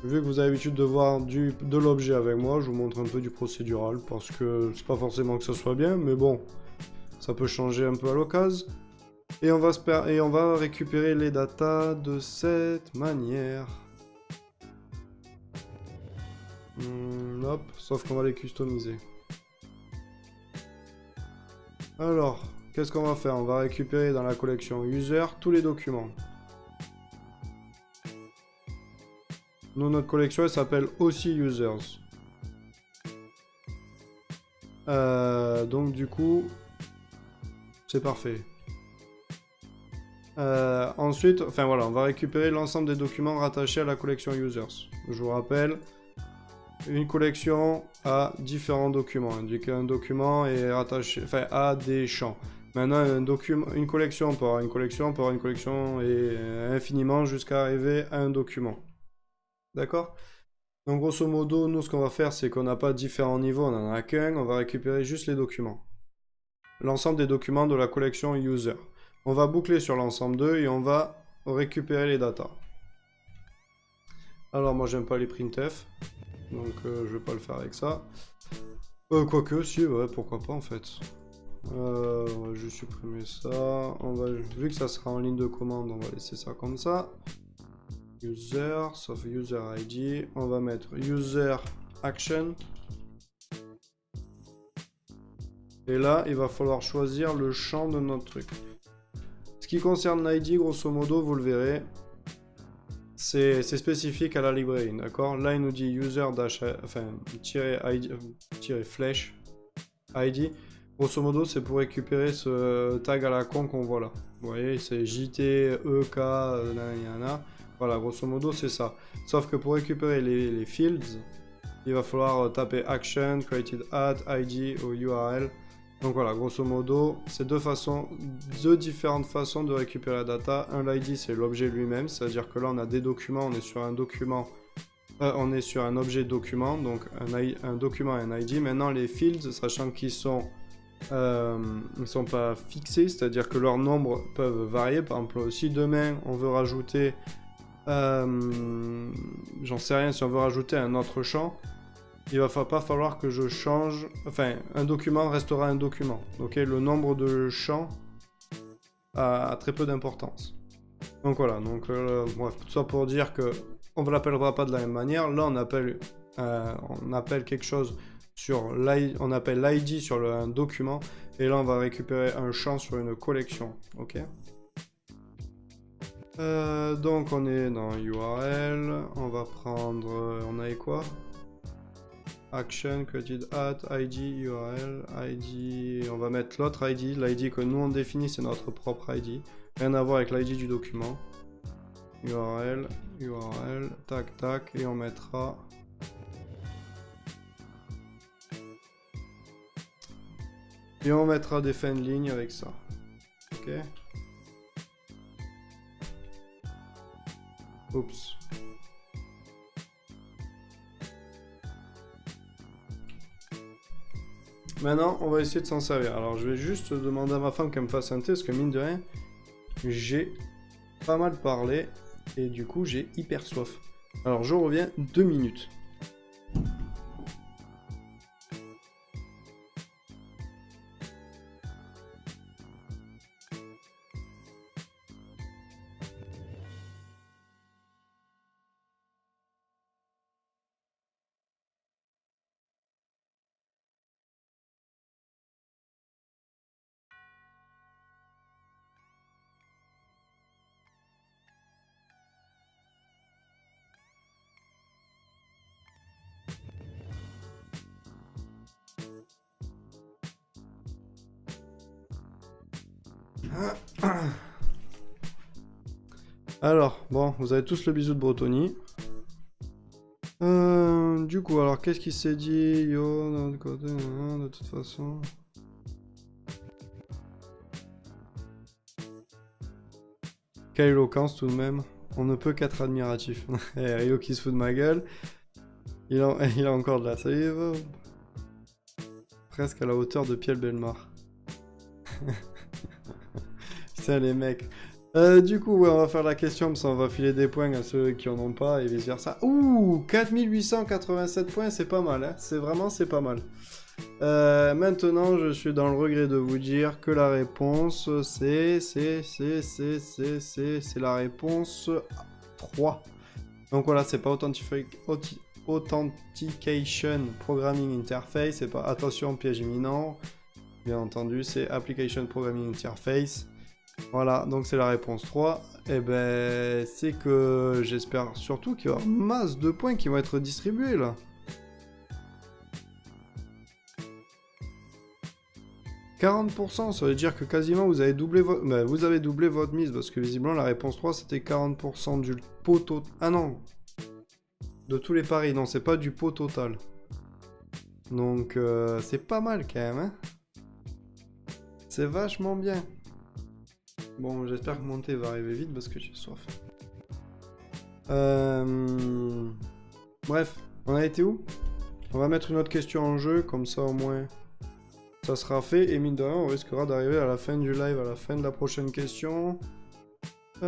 Vu que vous avez l'habitude de voir de l'objet avec moi, je vous montre un peu du procédural. Parce que c'est pas forcément que ça soit bien, mais bon. Ça peut changer un peu à l'occasion. Et on va récupérer les datas de cette manière. Hop, sauf qu'on va les customiser. Alors, qu'est-ce qu'on va faire? On va récupérer dans la collection user tous les documents. Nous, notre collection, elle s'appelle aussi users. Donc du coup, c'est parfait. Ensuite, enfin voilà, on va récupérer l'ensemble des documents rattachés à la collection users. Je vous rappelle, une collection a différents documents. Un document est rattaché, enfin, à des champs. Maintenant, une collection peut avoir une collection, peut avoir une collection et infiniment jusqu'à arriver à un document. D'accord? Donc grosso modo, nous ce qu'on va faire, c'est qu'on n'a pas différents niveaux, on n'en a qu'un, on va récupérer juste les documents. L'ensemble des documents de la collection user. On va boucler sur l'ensemble d'eux et on va récupérer les datas. Alors moi j'aime pas les printf, donc je vais pas le faire avec ça. Quoique, si, ouais, pourquoi pas en fait. On va juste supprimer ça. Vu que ça sera en ligne de commande, on va laisser ça comme ça. User, sauf user ID. On va mettre user action. Et là, il va falloir choisir le champ de notre truc. Ce qui concerne l'ID, grosso modo, vous le verrez, c'est spécifique à la librairie, d'accord? Là, il nous dit user dash, enfin, -id, flèche ID. Grosso modo, c'est pour récupérer ce tag à la con qu'on voit là. Vous voyez, c'est JT, EK, nanana. Voilà, grosso modo, c'est ça. Sauf que pour récupérer les fields, il va falloir taper action, created at, ID ou URL. Donc voilà, grosso modo, c'est deux différentes façons de récupérer la data. Un, l'ID, c'est l'objet lui-même, c'est-à-dire que là, on a des documents, on est sur un document, on est sur un objet document, donc un document et un ID. Maintenant, les fields, sachant qu'ils sont pas fixés, c'est-à-dire que leurs nombres peuvent varier. Par exemple, si demain, on veut rajouter, j'en sais rien, si on veut rajouter un autre champ, il va pas falloir que je change... Enfin, un document restera un document. Ok, le nombre de champs a très peu d'importance. Donc voilà, donc bref, tout ça pour dire que on ne l'appellera pas de la même manière. Là, on appelle quelque chose sur l'ID, on appelle l'ID sur un document, et là, on va récupérer un champ sur une collection. Ok. Donc on est dans URL, on va prendre... on avait quoi? Action, created at, ID, URL, ID, on va mettre l'autre ID, l'ID que nous on définit, c'est notre propre ID, rien à voir avec l'ID du document. URL, URL, tac tac, et on mettra... Et on mettra des fins de ligne avec ça. Ok. Oups. Maintenant, on va essayer de s'en servir. Alors, je vais juste demander à ma femme qu'elle me fasse un thé, parce que mine de rien, j'ai pas mal parlé, et du coup, j'ai hyper soif. Alors, je reviens 2 minutes. Alors, bon, vous avez tous le bisou de Bretonnie. Du coup, alors, qu'est-ce qui s'est dit? Yo, d'un autre côté, de toute façon... Quelle éloquence tout de même. On ne peut qu'être admiratif. Et Rio qui se fout de ma gueule. Il a encore de la salive. Presque à la hauteur de Piel Belmar. Putain les mecs. Du coup, ouais, on va faire la question, parce qu'on va filer des points à ceux qui en ont pas et vice versa. Ouh, 4887 points, c'est pas mal, hein. C'est pas mal. Maintenant, je suis dans le regret de vous dire que la réponse, c'est la réponse 3. Donc voilà, c'est pas Authentication Programming Interface, c'est pas attention piège imminent. Bien entendu, c'est Application Programming Interface. Voilà, donc c'est la réponse 3. Et ben, c'est que j'espère surtout qu'il y aura masse de points qui vont être distribués là. 40%, ça veut dire que quasiment vous avez doublé votre mise, parce que visiblement la réponse 3 c'était 40% du pot total. Ah non, de tous les paris, non, c'est pas du pot total. Donc c'est pas mal quand même, hein. C'est vachement bien. Bon, j'espère que mon thé va arriver vite parce que j'ai soif. Bref, on a été où? On va mettre une autre question en jeu, comme ça au moins ça sera fait. Et mine de rien, on risquera d'arriver à la fin du live, à la fin de la prochaine question. Mais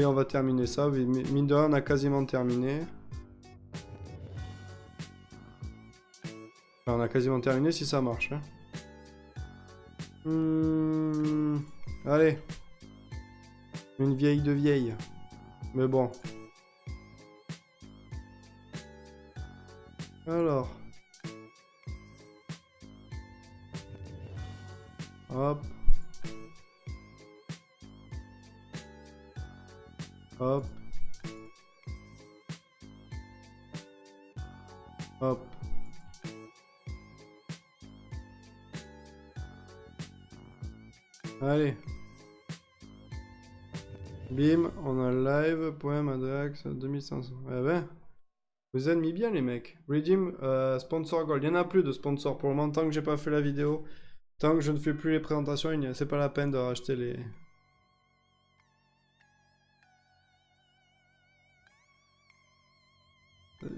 on va terminer ça. Mine de rien, on a quasiment terminé. Enfin, on a quasiment terminé si ça marche. Hein. Allez. Une vieille de vieille. Mais bon. Alors. Hop. Hop. Hop. Allez. Bim, on a live, poème, Adrax, 2500. Eh ben, vous avez mis bien les mecs. Redeem, sponsor gold. Il n'y en a plus de sponsors pour le moment, tant que j'ai pas fait la vidéo. Tant que je ne fais plus les présentations, c'est pas la peine de racheter les...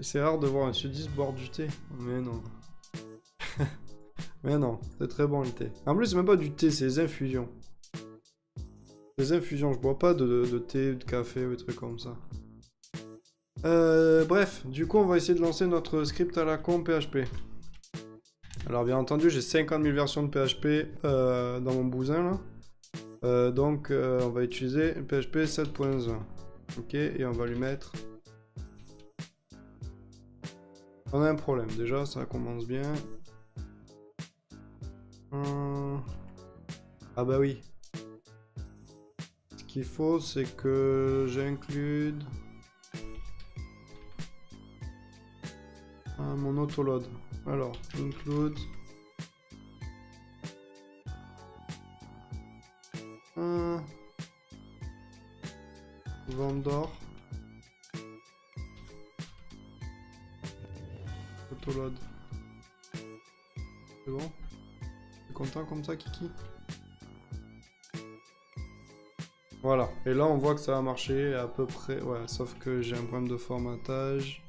C'est rare de voir un sudiste boire du thé. Mais non. Mais non, c'est très bon le thé. En plus, c'est même pas du thé, c'est des infusions. Des infusions, je bois pas de thé, de café ou des trucs comme ça. Bref, du coup, on va essayer de lancer notre script à la con PHP. Alors, bien entendu, j'ai 50 000 versions de PHP dans mon bousin, là. Donc, on va utiliser PHP 7.1. Ok, et on va lui mettre... On a un problème, déjà, ça commence bien. Ah bah oui. Ce qu'il faut, c'est que j'include mon autoload. Alors, include vendor autoload. C'est bon? T'es content comme ça, Kiki? Voilà, et là on voit que ça a marché à peu près, ouais, sauf que j'ai un problème de formatage.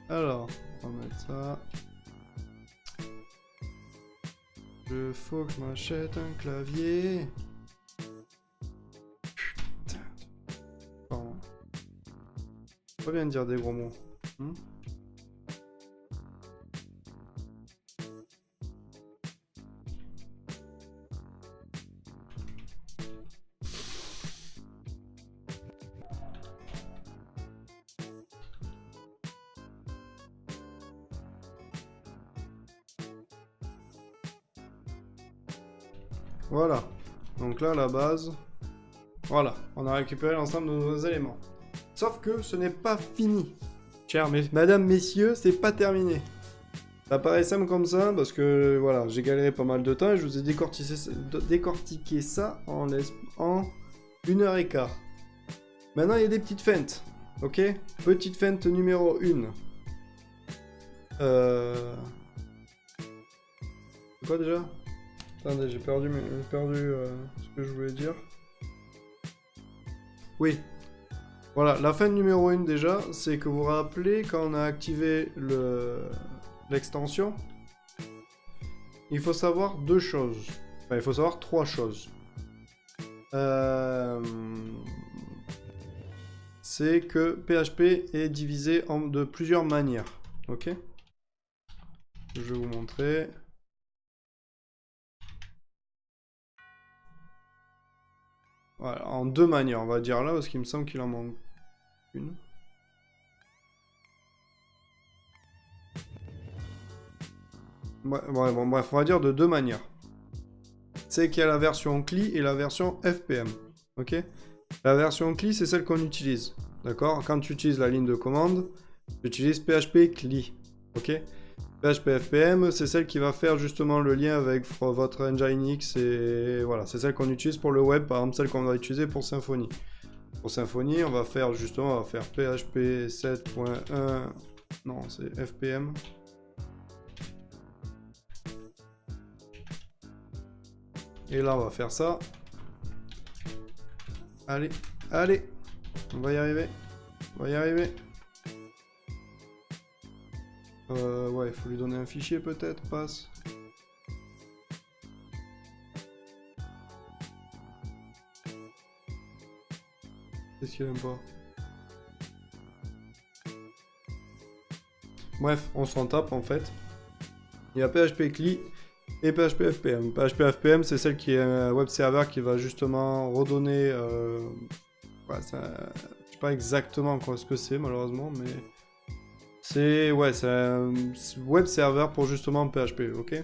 Alors, on va mettre ça. Il faut que je m'achète un clavier. Putain. Pardon. Pas bien de dire des gros mots. Voilà, donc là la base, voilà, on a récupéré l'ensemble de nos éléments. Sauf que ce n'est pas fini. Chers madame, messieurs, c'est pas terminé. Ça paraît simple comme ça, parce que voilà, j'ai galéré pas mal de temps et je vous ai décortiqué ça en 1h15. Maintenant il y a des petites feintes, ok? Petite feinte numéro 1. C'est quoi déjà? Attendez, j'ai perdu ce que je voulais dire. Oui. Voilà, la fin numéro 1 déjà, c'est que vous vous rappelez quand on a activé l'extension, il faut savoir deux choses. Enfin, il faut savoir trois choses. C'est que PHP est divisé de plusieurs manières. Ok? Je vais vous montrer. Voilà, en deux manières, on va dire là, parce qu'il me semble qu'il en manque une. Bref, on va dire de deux manières. C'est qu'il y a la version CLI et la version FPM. Ok? La version CLI, c'est celle qu'on utilise. D'accord? Quand tu utilises la ligne de commande, tu utilises PHP CLI. Ok? PHP FPM, c'est celle qui va faire justement le lien avec votre Nginx et voilà, c'est celle qu'on utilise pour le web, par exemple celle qu'on va utiliser pour Symfony. Pour Symfony, on va faire justement, PHP 7.1, non c'est FPM. Et là on va faire ça. Allez, allez, on va y arriver, on va y arriver. Ouais, il faut lui donner un fichier peut-être, passe. Qu'est-ce qu'il aime pas? Bref, on s'en tape en fait. Il y a PHP CLI et PHP FPM. PHP FPM, c'est celle qui est un web server qui va justement redonner... Ouais, ça... Je sais pas exactement ce que c'est malheureusement, mais... C'est un web server pour justement PHP, ok?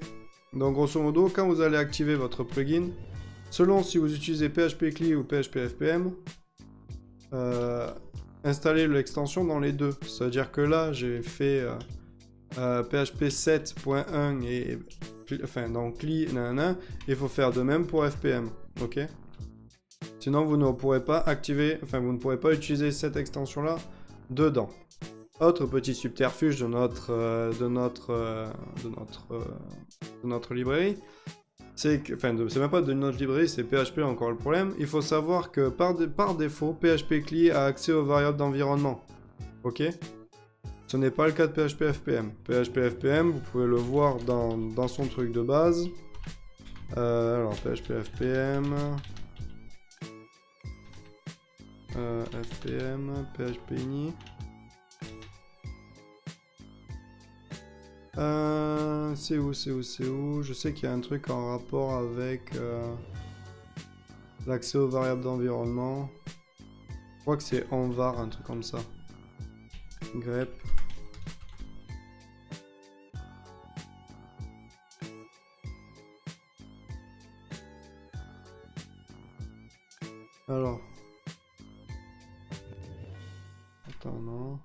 Donc grosso modo, quand vous allez activer votre plugin, selon si vous utilisez PHP CLI ou PHP FPM, installez l'extension dans les deux. C'est-à-dire que là, j'ai fait PHP 7.1 et enfin dans CLI, il faut faire de même pour FPM. ok? Sinon, vous ne pourrez pas activer, enfin, vous ne pourrez pas utiliser cette extension-là dedans. Autre petit subterfuge de notre librairie, c'est que, enfin, c'est même pas de notre librairie, c'est PHP encore le problème. Il faut savoir que par défaut, PHP CLI a accès aux variables d'environnement. Ok? Ce n'est pas le cas de PHP FPM. PHP FPM, vous pouvez le voir dans son truc de base. Alors, PHP FPM. FPM, PHP ini. C'est où? Je sais qu'il y a un truc en rapport avec l'accès aux variables d'environnement. Je crois que c'est envar, un truc comme ça. grep. Alors. Attends, non.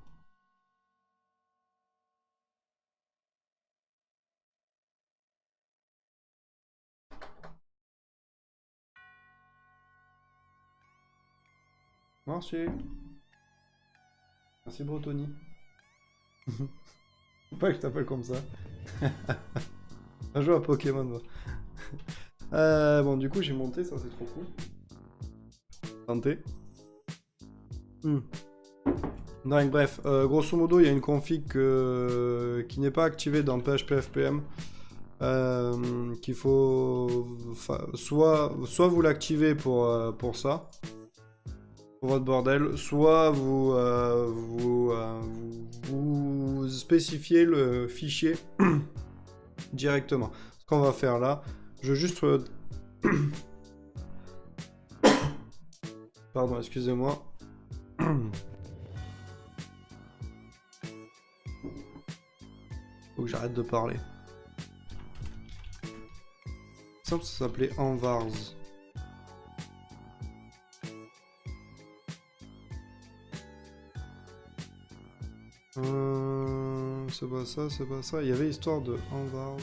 Merci. Merci Brotoni. Faut pas que je t'appelle comme ça. Un jeu à Pokémon, moi. Bon, du coup, j'ai monté, ça c'est trop cool. Santé. Donc, bref, grosso modo, il y a une config qui n'est pas activée dans PHP FPM. Qu'il faut... Soit vous l'activez pour ça. Pour votre bordel, soit vous spécifiez le fichier directement. Ce qu'on va faire là, je vais juste... Pardon, excusez-moi. Faut que j'arrête de parler. Il me semble que ça s'appelait Envars. C'est pas ça. Il y avait l'histoire de Envars.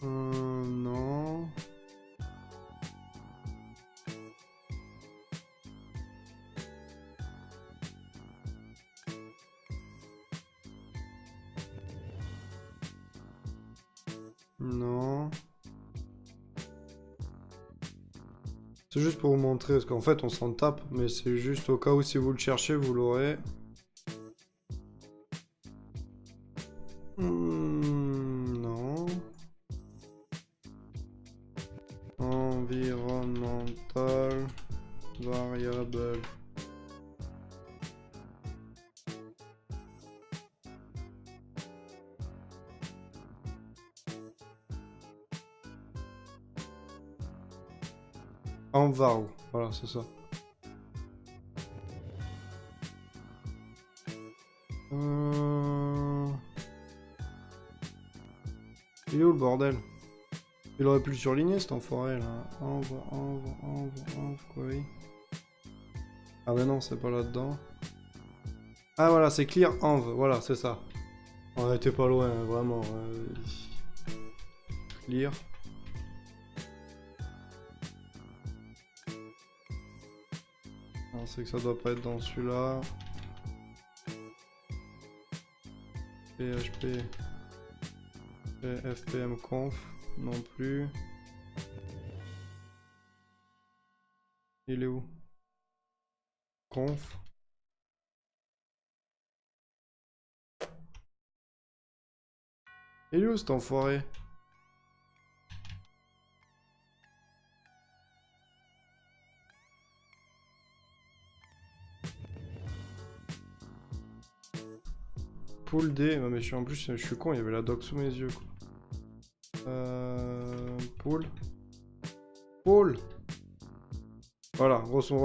Non. Non. C'est juste pour vous montrer, parce qu'en fait on s'en tape, mais c'est juste au cas où si vous le cherchez, vous l'aurez. Non. Environnemental variable. Envar, voilà, c'est ça. Il est où le bordel? Il aurait pu le surligner cet enfoiré là. Env, quoi oui. Ah mais non, c'est pas là-dedans. Ah voilà, c'est clear env, voilà, c'est ça. On était pas loin, hein, vraiment. Clear. C'est que ça doit pas être dans celui-là. PHP FPM conf non plus. Il est où? Conf. Il est où cet enfoiré? Pool D, mais en plus je suis con, il y avait la doc sous mes yeux quoi. Pool. Voilà, grosso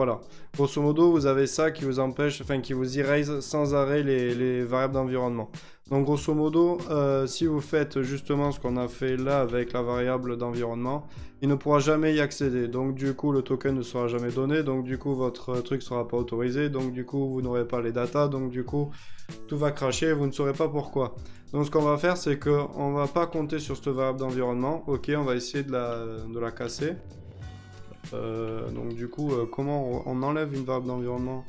modo, vous avez ça qui vous empêche, enfin qui vous erase sans arrêt les variables d'environnement. Donc grosso modo, si vous faites justement ce qu'on a fait là avec la variable d'environnement, il ne pourra jamais y accéder. Donc du coup, le token ne sera jamais donné. Donc du coup, votre truc ne sera pas autorisé. Donc du coup, vous n'aurez pas les datas. Donc du coup, tout va cracher et vous ne saurez pas pourquoi. Donc ce qu'on va faire, c'est qu'on ne va pas compter sur cette variable d'environnement. Ok, on va essayer de la casser. Donc du coup, comment on enlève une variable d'environnement?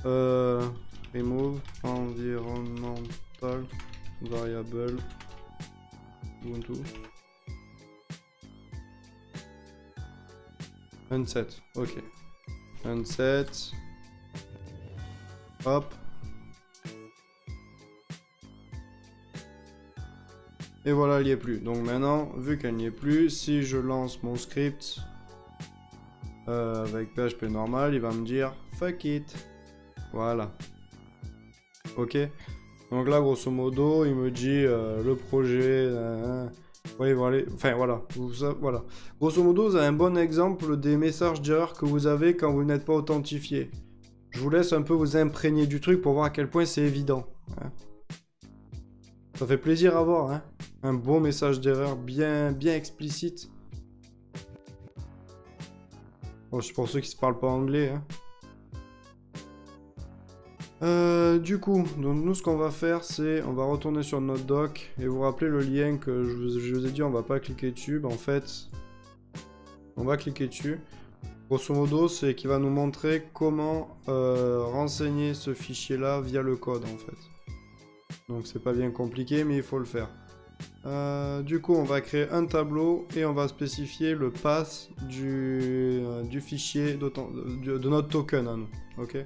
Remove environmental variable Ubuntu unset. Ok, unset, hop, et voilà, elle n'y est plus. Donc maintenant, vu qu'elle n'y est plus, si je lance mon script avec PHP normal, il va me dire fuck it. Voilà. Ok. Donc là, grosso modo, il me dit le projet. Oui, voilà. Enfin, voilà. Voilà. Grosso modo, vous avez un bon exemple des messages d'erreur que vous avez quand vous n'êtes pas authentifié. Je vous laisse un peu vous imprégner du truc pour voir à quel point c'est évident. Hein. Ça fait plaisir à voir. Hein. Un bon message d'erreur bien explicite. Bon, c'est pour ceux qui ne parlent pas anglais. Hein. Du coup, donc nous ce qu'on va faire, c'est on va retourner sur notre doc et vous rappelez le lien que je vous ai dit, on va pas cliquer dessus. En fait, on va cliquer dessus. Grosso modo, c'est qu'il va nous montrer comment renseigner ce fichier-là via le code en fait. Donc c'est pas bien compliqué, mais il faut le faire. Du coup, on va créer un tableau et on va spécifier le path du fichier de notre token à nous. Ok.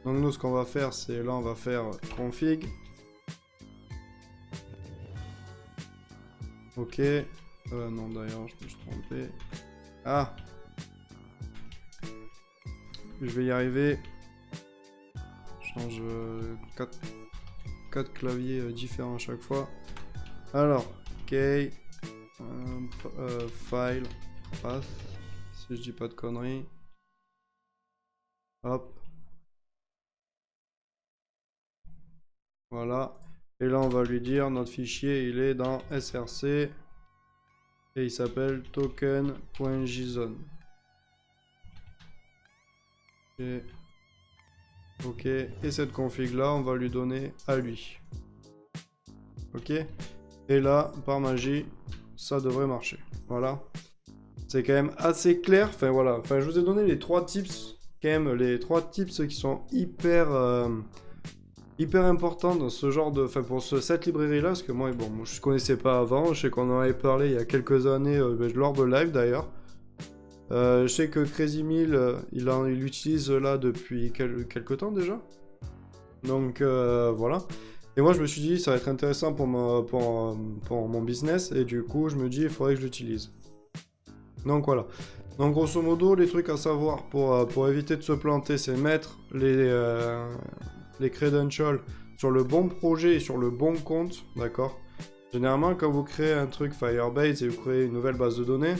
Donc nous, ce qu'on va faire, c'est là, on va faire config. Ok. Non, d'ailleurs, je me suis trompé. Ah. Je vais y arriver. Je change 4 claviers différents à chaque fois. Alors, ok. File, path. Si je dis pas de conneries. Hop. Voilà. Et là, on va lui dire, notre fichier, il est dans src. Et il s'appelle token.json. Ok. Et cette config-là, on va lui donner à lui. Ok. Et là, par magie, ça devrait marcher. Voilà. C'est quand même assez clair. Enfin, voilà. Enfin, je vous ai donné les 3 tips. Quand même, les 3 tips qui sont hyper important dans ce genre de... Enfin, pour cette librairie-là, parce que moi, bon, je connaissais pas avant. Je sais qu'on en avait parlé il y a quelques années, lors de live d'ailleurs. Je sais que Crazy Mill, il l'utilise là depuis quelques temps déjà. Donc, voilà. Et moi, je me suis dit, ça va être intéressant pour mon business. Et du coup, je me dis, il faudrait que je l'utilise. Donc, voilà. Donc, grosso modo, les trucs à savoir pour éviter de se planter, c'est mettre les credentials sur le bon projet et sur le bon compte, d'accord? Généralement, quand vous créez un truc Firebase et vous créez une nouvelle base de données,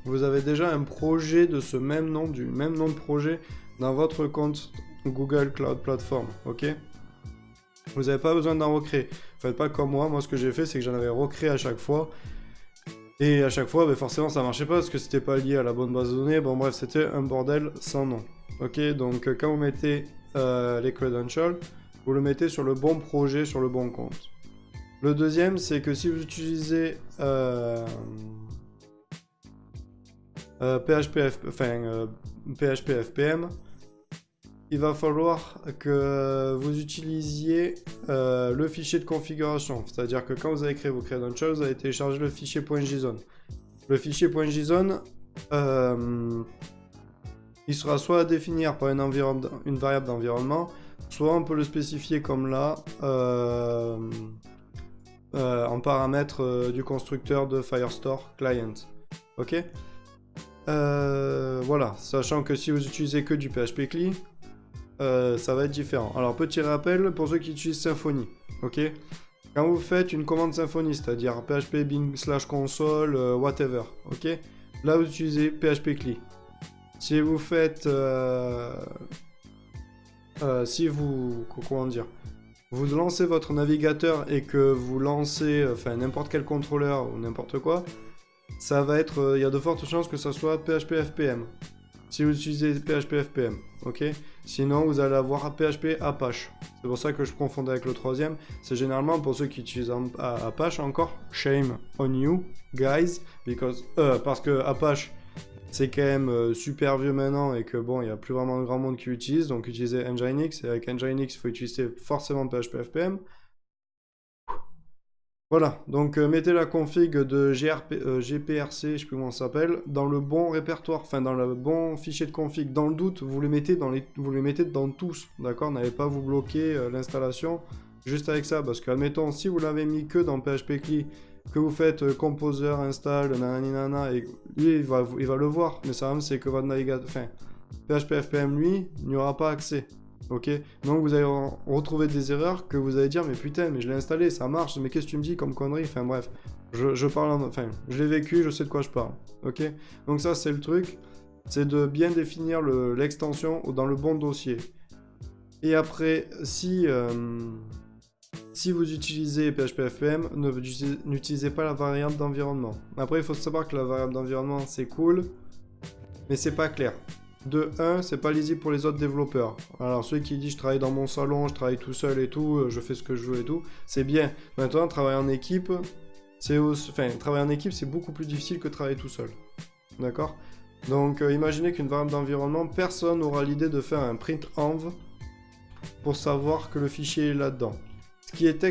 vous avez déjà un projet de ce même nom, du même nom de projet, dans votre compte Google Cloud Platform, ok? Vous n'avez pas besoin d'en recréer. Faites pas comme moi, ce que j'ai fait, c'est que j'en avais recréé à chaque fois. Et à chaque fois, forcément, ça marchait pas parce que c'était pas lié à la bonne base de données. Bon, bref, c'était un bordel sans nom. Ok, donc quand vous mettez les credentials, vous le mettez sur le bon projet, sur le bon compte. Le deuxième, c'est que si vous utilisez PHP FPM, il va falloir que vous utilisiez le fichier de configuration. C'est-à-dire que quand vous avez créé vos credentials, vous allez télécharger le fichier .json. Le fichier .json, il sera soit à définir par une variable d'environnement, soit on peut le spécifier comme là, en paramètre du constructeur de Firestore Client. Ok ? Voilà, sachant que si vous utilisez que du PHP CLI, ça va être différent. Alors, petit rappel pour ceux qui utilisent Symfony, ok? Quand vous faites une commande Symfony, c'est-à-dire PHP bin /console, whatever, ok? Là, vous utilisez PHP CLI. Si vous faites... comment dire? vous lancez votre navigateur et que vous lancez enfin n'importe quel contrôleur ou n'importe quoi, ça va être, il y a de fortes chances que ça soit PHP FPM. Si vous utilisez PHP FPM, ok? Sinon, vous allez avoir PHP Apache. C'est pour ça que je confondais avec le troisième. C'est généralement pour ceux qui utilisent Apache encore. Shame on you, guys. Parce que Apache, c'est quand même super vieux maintenant et que bon, il n'y a plus vraiment grand monde qui l'utilise. Donc, utilisez Nginx. Et avec Nginx, il faut utiliser forcément PHP FPM. Voilà, donc mettez la config de GPRC, je sais plus comment ça s'appelle, dans le bon répertoire, enfin dans le bon fichier de config. Dans le doute, vous les mettez dans tous, d'accord? N'allez pas vous bloquer l'installation juste avec ça, parce que admettons, si vous l'avez mis que dans PHP CLI, que vous faites composer, install, nanani nana, et lui il va le voir, mais ça c'est que votre navigateur, enfin PHP FPM lui, n'y aura pas accès. Ok, donc vous allez retrouver des erreurs que vous allez dire mais putain mais je l'ai installé, ça marche, mais qu'est-ce que tu me dis comme connerie, enfin bref, je parle, enfin je l'ai vécu, je sais de quoi je parle, ok, donc ça c'est le truc, c'est de bien définir l'extension dans le bon dossier. Et après, si vous utilisez PHP FPM, n'utilisez pas la variable d'environnement. Après il faut savoir que la variable d'environnement c'est cool, mais c'est pas clair. De 1, c'est pas lisible pour les autres développeurs. Alors, ceux qui disent je travaille dans mon salon, je travaille tout seul et tout, je fais ce que je veux et tout, c'est bien. Maintenant, travailler en équipe, travailler en équipe, c'est beaucoup plus difficile que travailler tout seul. D'accord? Donc, imaginez qu'une variable d'environnement, personne n'aura l'idée de faire un print env pour savoir que le fichier est là-dedans. Ce qui est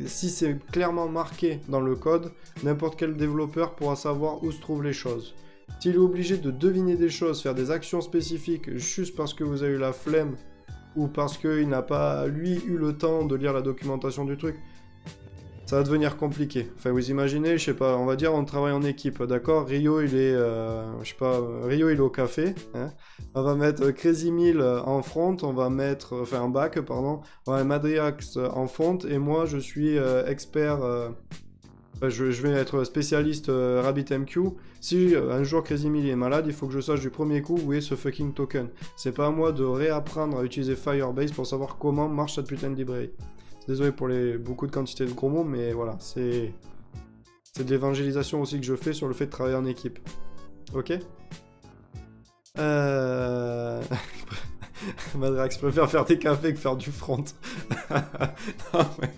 si c'est clairement marqué dans le code, n'importe quel développeur pourra savoir où se trouvent les choses. S'il est obligé de deviner des choses, faire des actions spécifiques juste parce que vous avez eu la flemme ou parce qu'il n'a pas, lui, eu le temps de lire la documentation du truc, ça va devenir compliqué. Enfin, vous imaginez, je sais pas, on va dire on travaille en équipe, d'accord? Rio, il est, Rio, il est au café. Hein, on va mettre Crazy Mill en front, on va mettre, en back, pardon. On va mettre Madriax en front et moi, je suis expert... je vais être spécialiste RabbitMQ. Si un jour Crazy Mill est malade, il faut que je sache du premier coup où est ce fucking token. C'est pas à moi de réapprendre à utiliser Firebase pour savoir comment marche cette putain de librairie. Désolé pour beaucoup de quantité de gros mots, mais voilà, c'est de l'évangélisation aussi que je fais sur le fait de travailler en équipe. Ok? Madrax, je préfère faire des cafés que faire du front. Non, mais...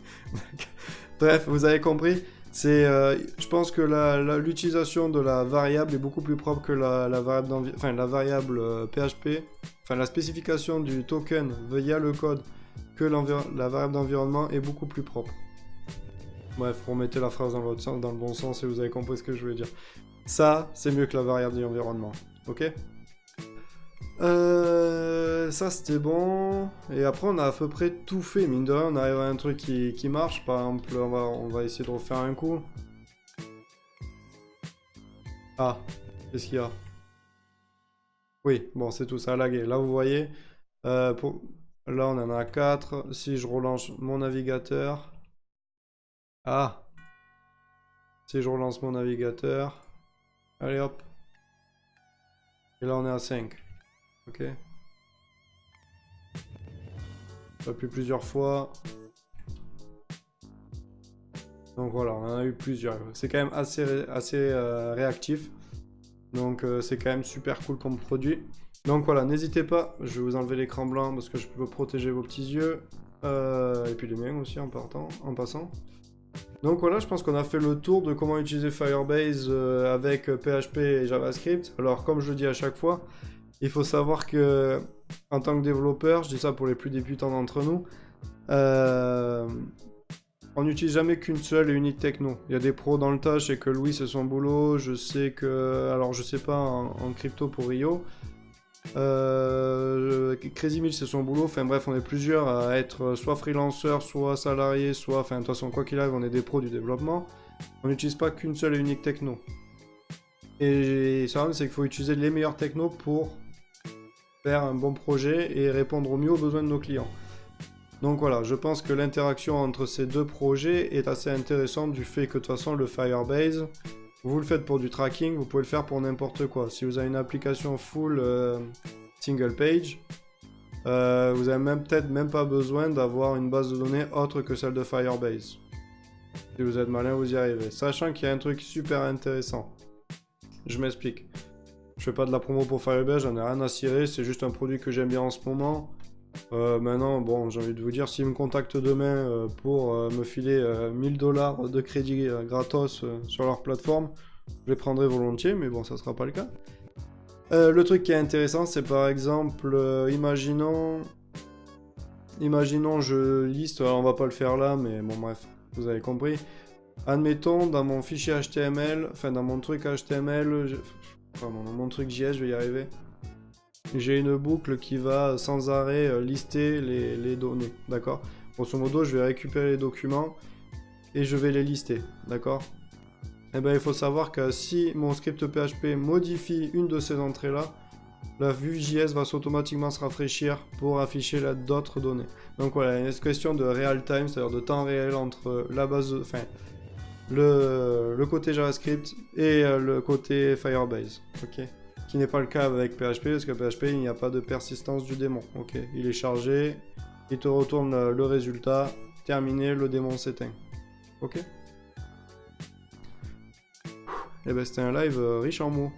Bref, vous avez compris. Je pense que l'utilisation de la variable est beaucoup plus propre que la variable PHP. Enfin, la spécification du token via le code que la variable d'environnement est beaucoup plus propre. Bref, remettez la phrase dans l'autre sens, dans le bon sens, et vous avez compris ce que je voulais dire. Ça, c'est mieux que la variable d'environnement. Ok? Ça c'était bon. Et après on a à peu près tout fait. Mine de rien, on arrive à un truc qui marche. Par exemple, on va essayer de refaire un coup. Ah, qu'est-ce qu'il y a? Oui, bon, c'est tout, ça a lagué. Là, vous voyez, là on en a 4. Si je relance mon navigateur. Ah, si je relance mon navigateur. Allez hop. Et là on est à 5. Ok. J'appuie plusieurs fois. Donc voilà, on en a eu plusieurs. C'est quand même assez réactif. Donc c'est quand même super cool comme produit. Donc voilà, n'hésitez pas. Je vais vous enlever l'écran blanc parce que je peux protéger vos petits yeux. Et puis les miens aussi en passant. Donc voilà, je pense qu'on a fait le tour de comment utiliser Firebase avec PHP et JavaScript. Alors comme je le dis à chaque fois, il faut savoir que en tant que développeur, je dis ça pour les plus débutants d'entre nous, on n'utilise jamais qu'une seule et unique techno. Il y a des pros dans le tas, je sais que Louis c'est son boulot, je sais que... Alors je sais pas en crypto pour Rio. Crazy Mill c'est son boulot, enfin bref on est plusieurs à être soit freelanceurs, soit salariés, soit... Enfin de toute façon quoi qu'il arrive on est des pros du développement. On n'utilise pas qu'une seule et unique techno. Et ça c'est qu'il faut utiliser les meilleures technos pour faire un bon projet et répondre au mieux aux besoins de nos clients. Donc voilà, je pense que l'interaction entre ces deux projets est assez intéressante du fait que de toute façon le Firebase, vous le faites pour du tracking, vous pouvez le faire pour n'importe quoi. Si vous avez une application full single page, vous avez peut-être même pas besoin d'avoir une base de données autre que celle de Firebase. Si vous êtes malin, vous y arrivez. Sachant qu'il y a un truc super intéressant. Je m'explique. Je fais pas de la promo pour Firebase, j'en ai rien à cirer, c'est juste un produit que j'aime bien en ce moment. Maintenant, bon, j'ai envie de vous dire, s'ils me contactent demain pour me filer 1000 $ de crédit gratos sur leur plateforme, je les prendrai volontiers, mais bon, ça sera pas le cas. Le truc qui est intéressant, c'est par exemple, imaginons je liste, alors on va pas le faire là, mais bon bref, vous avez compris. Admettons, dans mon fichier HTML, enfin dans mon truc HTML, pardon, dans mon truc JS, je vais y arriver. J'ai une boucle qui va sans arrêt lister les données, d'accord? Grosso modo, je vais récupérer les documents et je vais les lister, d'accord? Eh bien, il faut savoir que si mon script PHP modifie une de ces entrées-là, la vue JS va automatiquement se rafraîchir pour afficher d'autres données. Donc voilà, il y a une question de real time, c'est-à-dire de temps réel entre la base, enfin, le côté JavaScript et le côté Firebase, ok? Qui n'est pas le cas avec PHP, parce que PHP, il n'y a pas de persistance du démon, ok? Il est chargé, il te retourne le résultat, terminé, le démon s'éteint, ok? Et ben c'était un live riche en mots.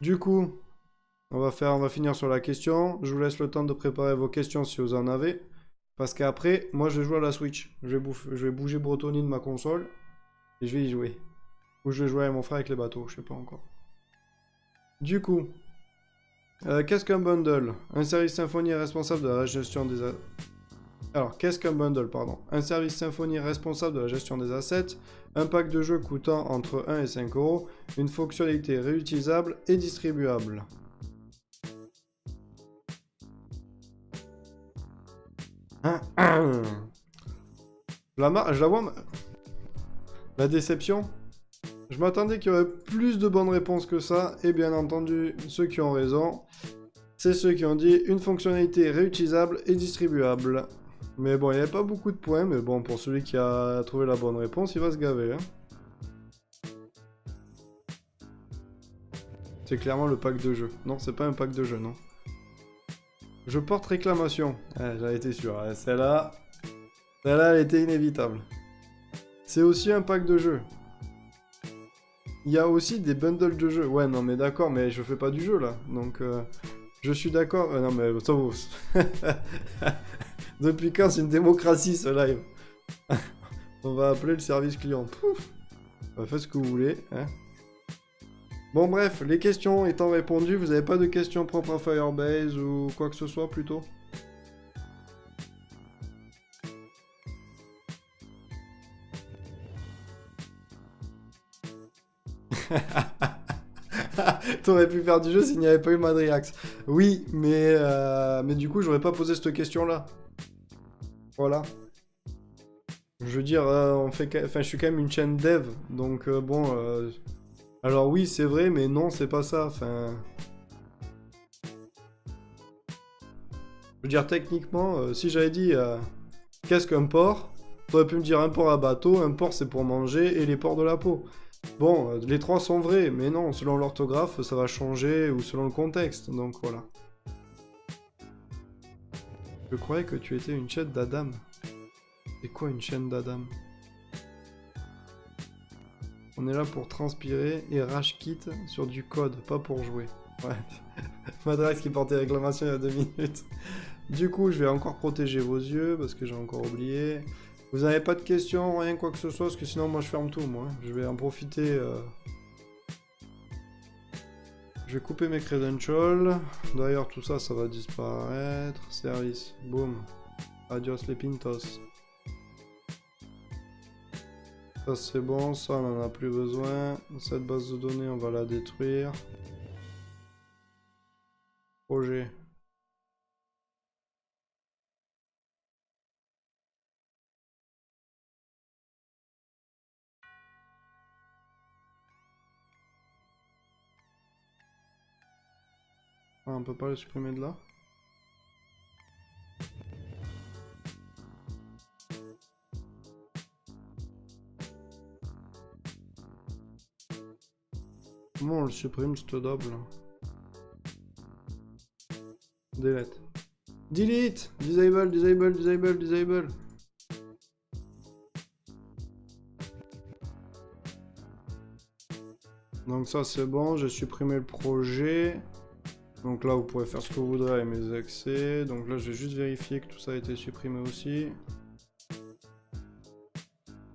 Du coup, on va finir sur la question. Je vous laisse le temps de préparer vos questions si vous en avez. Parce qu'après, moi je vais jouer à la Switch. Je vais bouger Brotoni de ma console. Et je vais y jouer. Ou je vais jouer avec mon frère avec les bateaux, je sais pas encore. Du coup, qu'est-ce qu'un bundle? Un service Symfony est responsable de la gestion des... Alors, qu'est-ce qu'un bundle, pardon? Un service Symfony responsable de la gestion des assets, un pack de jeux coûtant entre 1 et 5 €, une fonctionnalité réutilisable et distribuable. Je la vois, la déception. Je m'attendais qu'il y aurait plus de bonnes réponses que ça, et bien entendu, ceux qui ont raison, c'est ceux qui ont dit une fonctionnalité réutilisable et distribuable. Mais bon, il n'y avait pas beaucoup de points, mais bon, pour celui qui a trouvé la bonne réponse, il va se gaver. Hein. C'est clairement le pack de jeu. Non, c'est pas un pack de jeu, non. Je porte réclamation. J'en étais sûr. Celle-là, elle était inévitable. C'est aussi un pack de jeu. Il y a aussi des bundles de jeux. Ouais, non, mais d'accord, mais je fais pas du jeu, là. Donc, je suis d'accord. Non, mais ça vaut... Depuis quand c'est une démocratie, ce live? On va appeler le service client. Pouf. Faites ce que vous voulez. Hein. Bon, bref, les questions étant répondues, vous n'avez pas de questions propres à Firebase ou quoi que ce soit, plutôt? T'aurais pu faire du jeu s'il n'y avait pas eu Madriax. Oui, mais du coup, j'aurais pas posé cette question-là. Voilà. Je veux dire, je suis quand même une chaîne dev, donc bon... Alors oui, c'est vrai, mais non, c'est pas ça, enfin... Je veux dire, techniquement, si j'avais dit qu'est-ce qu'un porc, t'aurais pu me dire un porc à bateau, un porc c'est pour manger, et les porcs de la peau. Bon, les trois sont vrais, mais non, selon l'orthographe, ça va changer, ou selon le contexte, donc voilà. Je croyais que tu étais une chaîne d'Adam. C'est quoi une chaîne d'Adam? On est là pour transpirer et rage kit sur du code, pas pour jouer. Ouais. Madrax qui portait réclamation il y a 2 minutes. Du coup, je vais encore protéger vos yeux parce que j'ai encore oublié. Vous n'avez pas de questions, rien quoi que ce soit, parce que sinon moi je ferme tout, moi. Je vais en profiter. Je vais couper mes credentials. D'ailleurs, tout ça, ça va disparaître. Service, boum. Adios les pintos. Ça c'est bon, ça on en a plus besoin. Cette base de données, on va la détruire. Projet. Ah, on peut pas le supprimer de là? Comment on le supprime, ce double? Delete. Delete. Disable, disable, disable, disable. Donc ça c'est bon, j'ai supprimé le projet. Donc là vous pouvez faire ce que vous voudrez avec mes accès. Donc là je vais juste vérifier que tout ça a été supprimé aussi.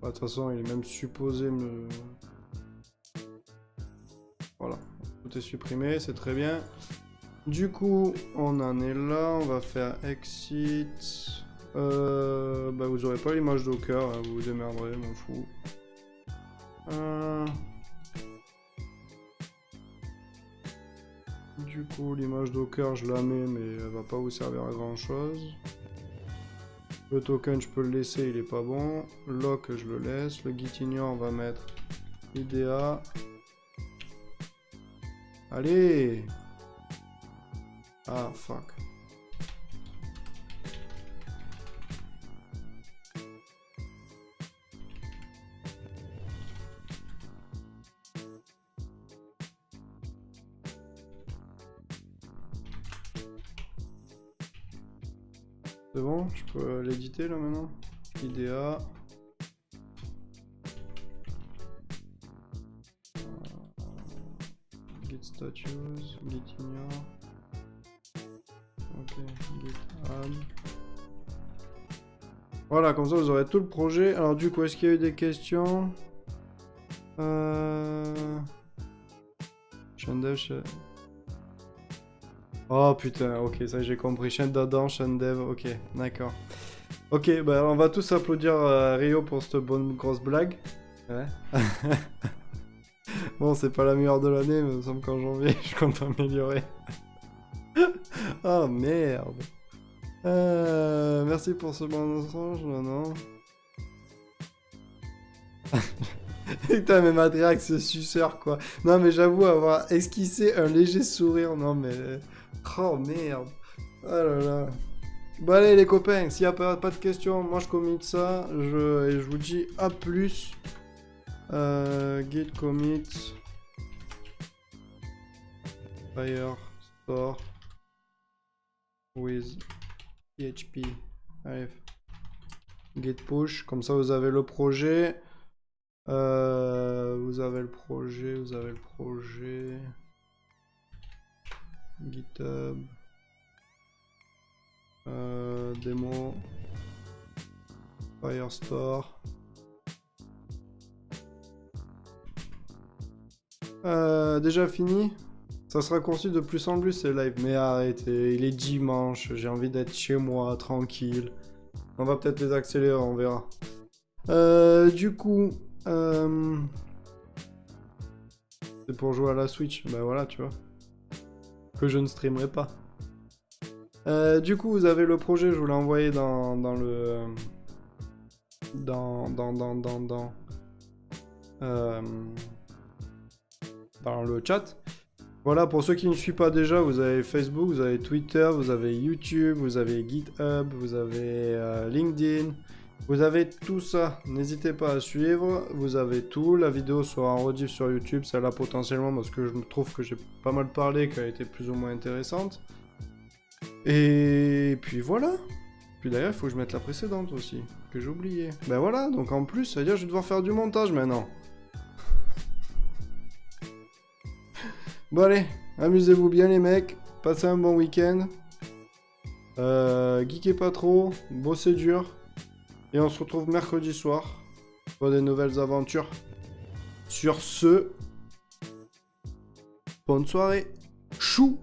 De toute façon il est même supposé me... Voilà, tout est supprimé, c'est très bien. Du coup on en est là, on va faire exit. Bah vous aurez pas l'image Docker, hein, vous vous démerderez, m'en fous. Du coup, l'image Docker, je la mets, mais elle va pas vous servir à grand chose. Le token, je peux le laisser, il est pas bon. Lock, je le laisse. Le gitignore, on va mettre IDEA. Allez! Ah, fuck. C'est bon, je peux l'éditer là maintenant. IDEA. Git status, git ignore. Ok, git add. Voilà, comme ça vous aurez tout le projet. Alors du coup, est-ce qu'il y a eu des questions? Chaîne dev, Oh putain, ok, ça j'ai compris. Chaîne d'Adam, chaîne dev, ok, d'accord. Ok, bah on va tous applaudir Rio pour cette bonne grosse blague. Ouais. Bon, c'est pas la meilleure de l'année, mais il me semble qu'en janvier, je compte m'améliorer. Oh merde. Merci pour ce bon mensonge, non. Putain, mais Matriax, ce suceur, quoi. Non, mais j'avoue avoir esquissé un léger sourire. Non, mais... Oh, merde. Oh là là. Bon, allez, les copains, s'il n'y a pas de questions, moi, je commit ça. Et je vous dis à plus. Git commit. Fire store. With PHP. Allez. Git push. Comme ça, vous avez le projet. Vous avez le projet, GitHub, démo, Firestore. Déjà fini. Ça se raccourcit de plus en plus ces lives, mais arrêtez, il est dimanche, j'ai envie d'être chez moi, tranquille. On va peut-être les accélérer, on verra. Du coup... C'est pour jouer à la Switch, bah voilà, tu vois. Que je ne streamerai pas. Du coup, vous avez le projet, je vous l'ai envoyé dans le... Dans le chat. Voilà, pour ceux qui ne suivent pas déjà, vous avez Facebook, vous avez Twitter, vous avez YouTube, vous avez GitHub, vous avez LinkedIn. Vous avez tout ça, n'hésitez pas à suivre, vous avez tout, la vidéo sera en rediff sur YouTube, celle-là potentiellement parce que je trouve que j'ai pas mal parlé, qu'elle a été plus ou moins intéressante. Et puis voilà. Puis d'ailleurs, il faut que je mette la précédente aussi, que j'ai oublié. Ben voilà, donc en plus, ça veut dire que je vais devoir faire du montage maintenant. Bon allez, amusez-vous bien les mecs, passez un bon week-end. Geekez pas trop, bossez dur. Et on se retrouve mercredi soir pour des nouvelles aventures. Sur ce, bonne soirée. Chou!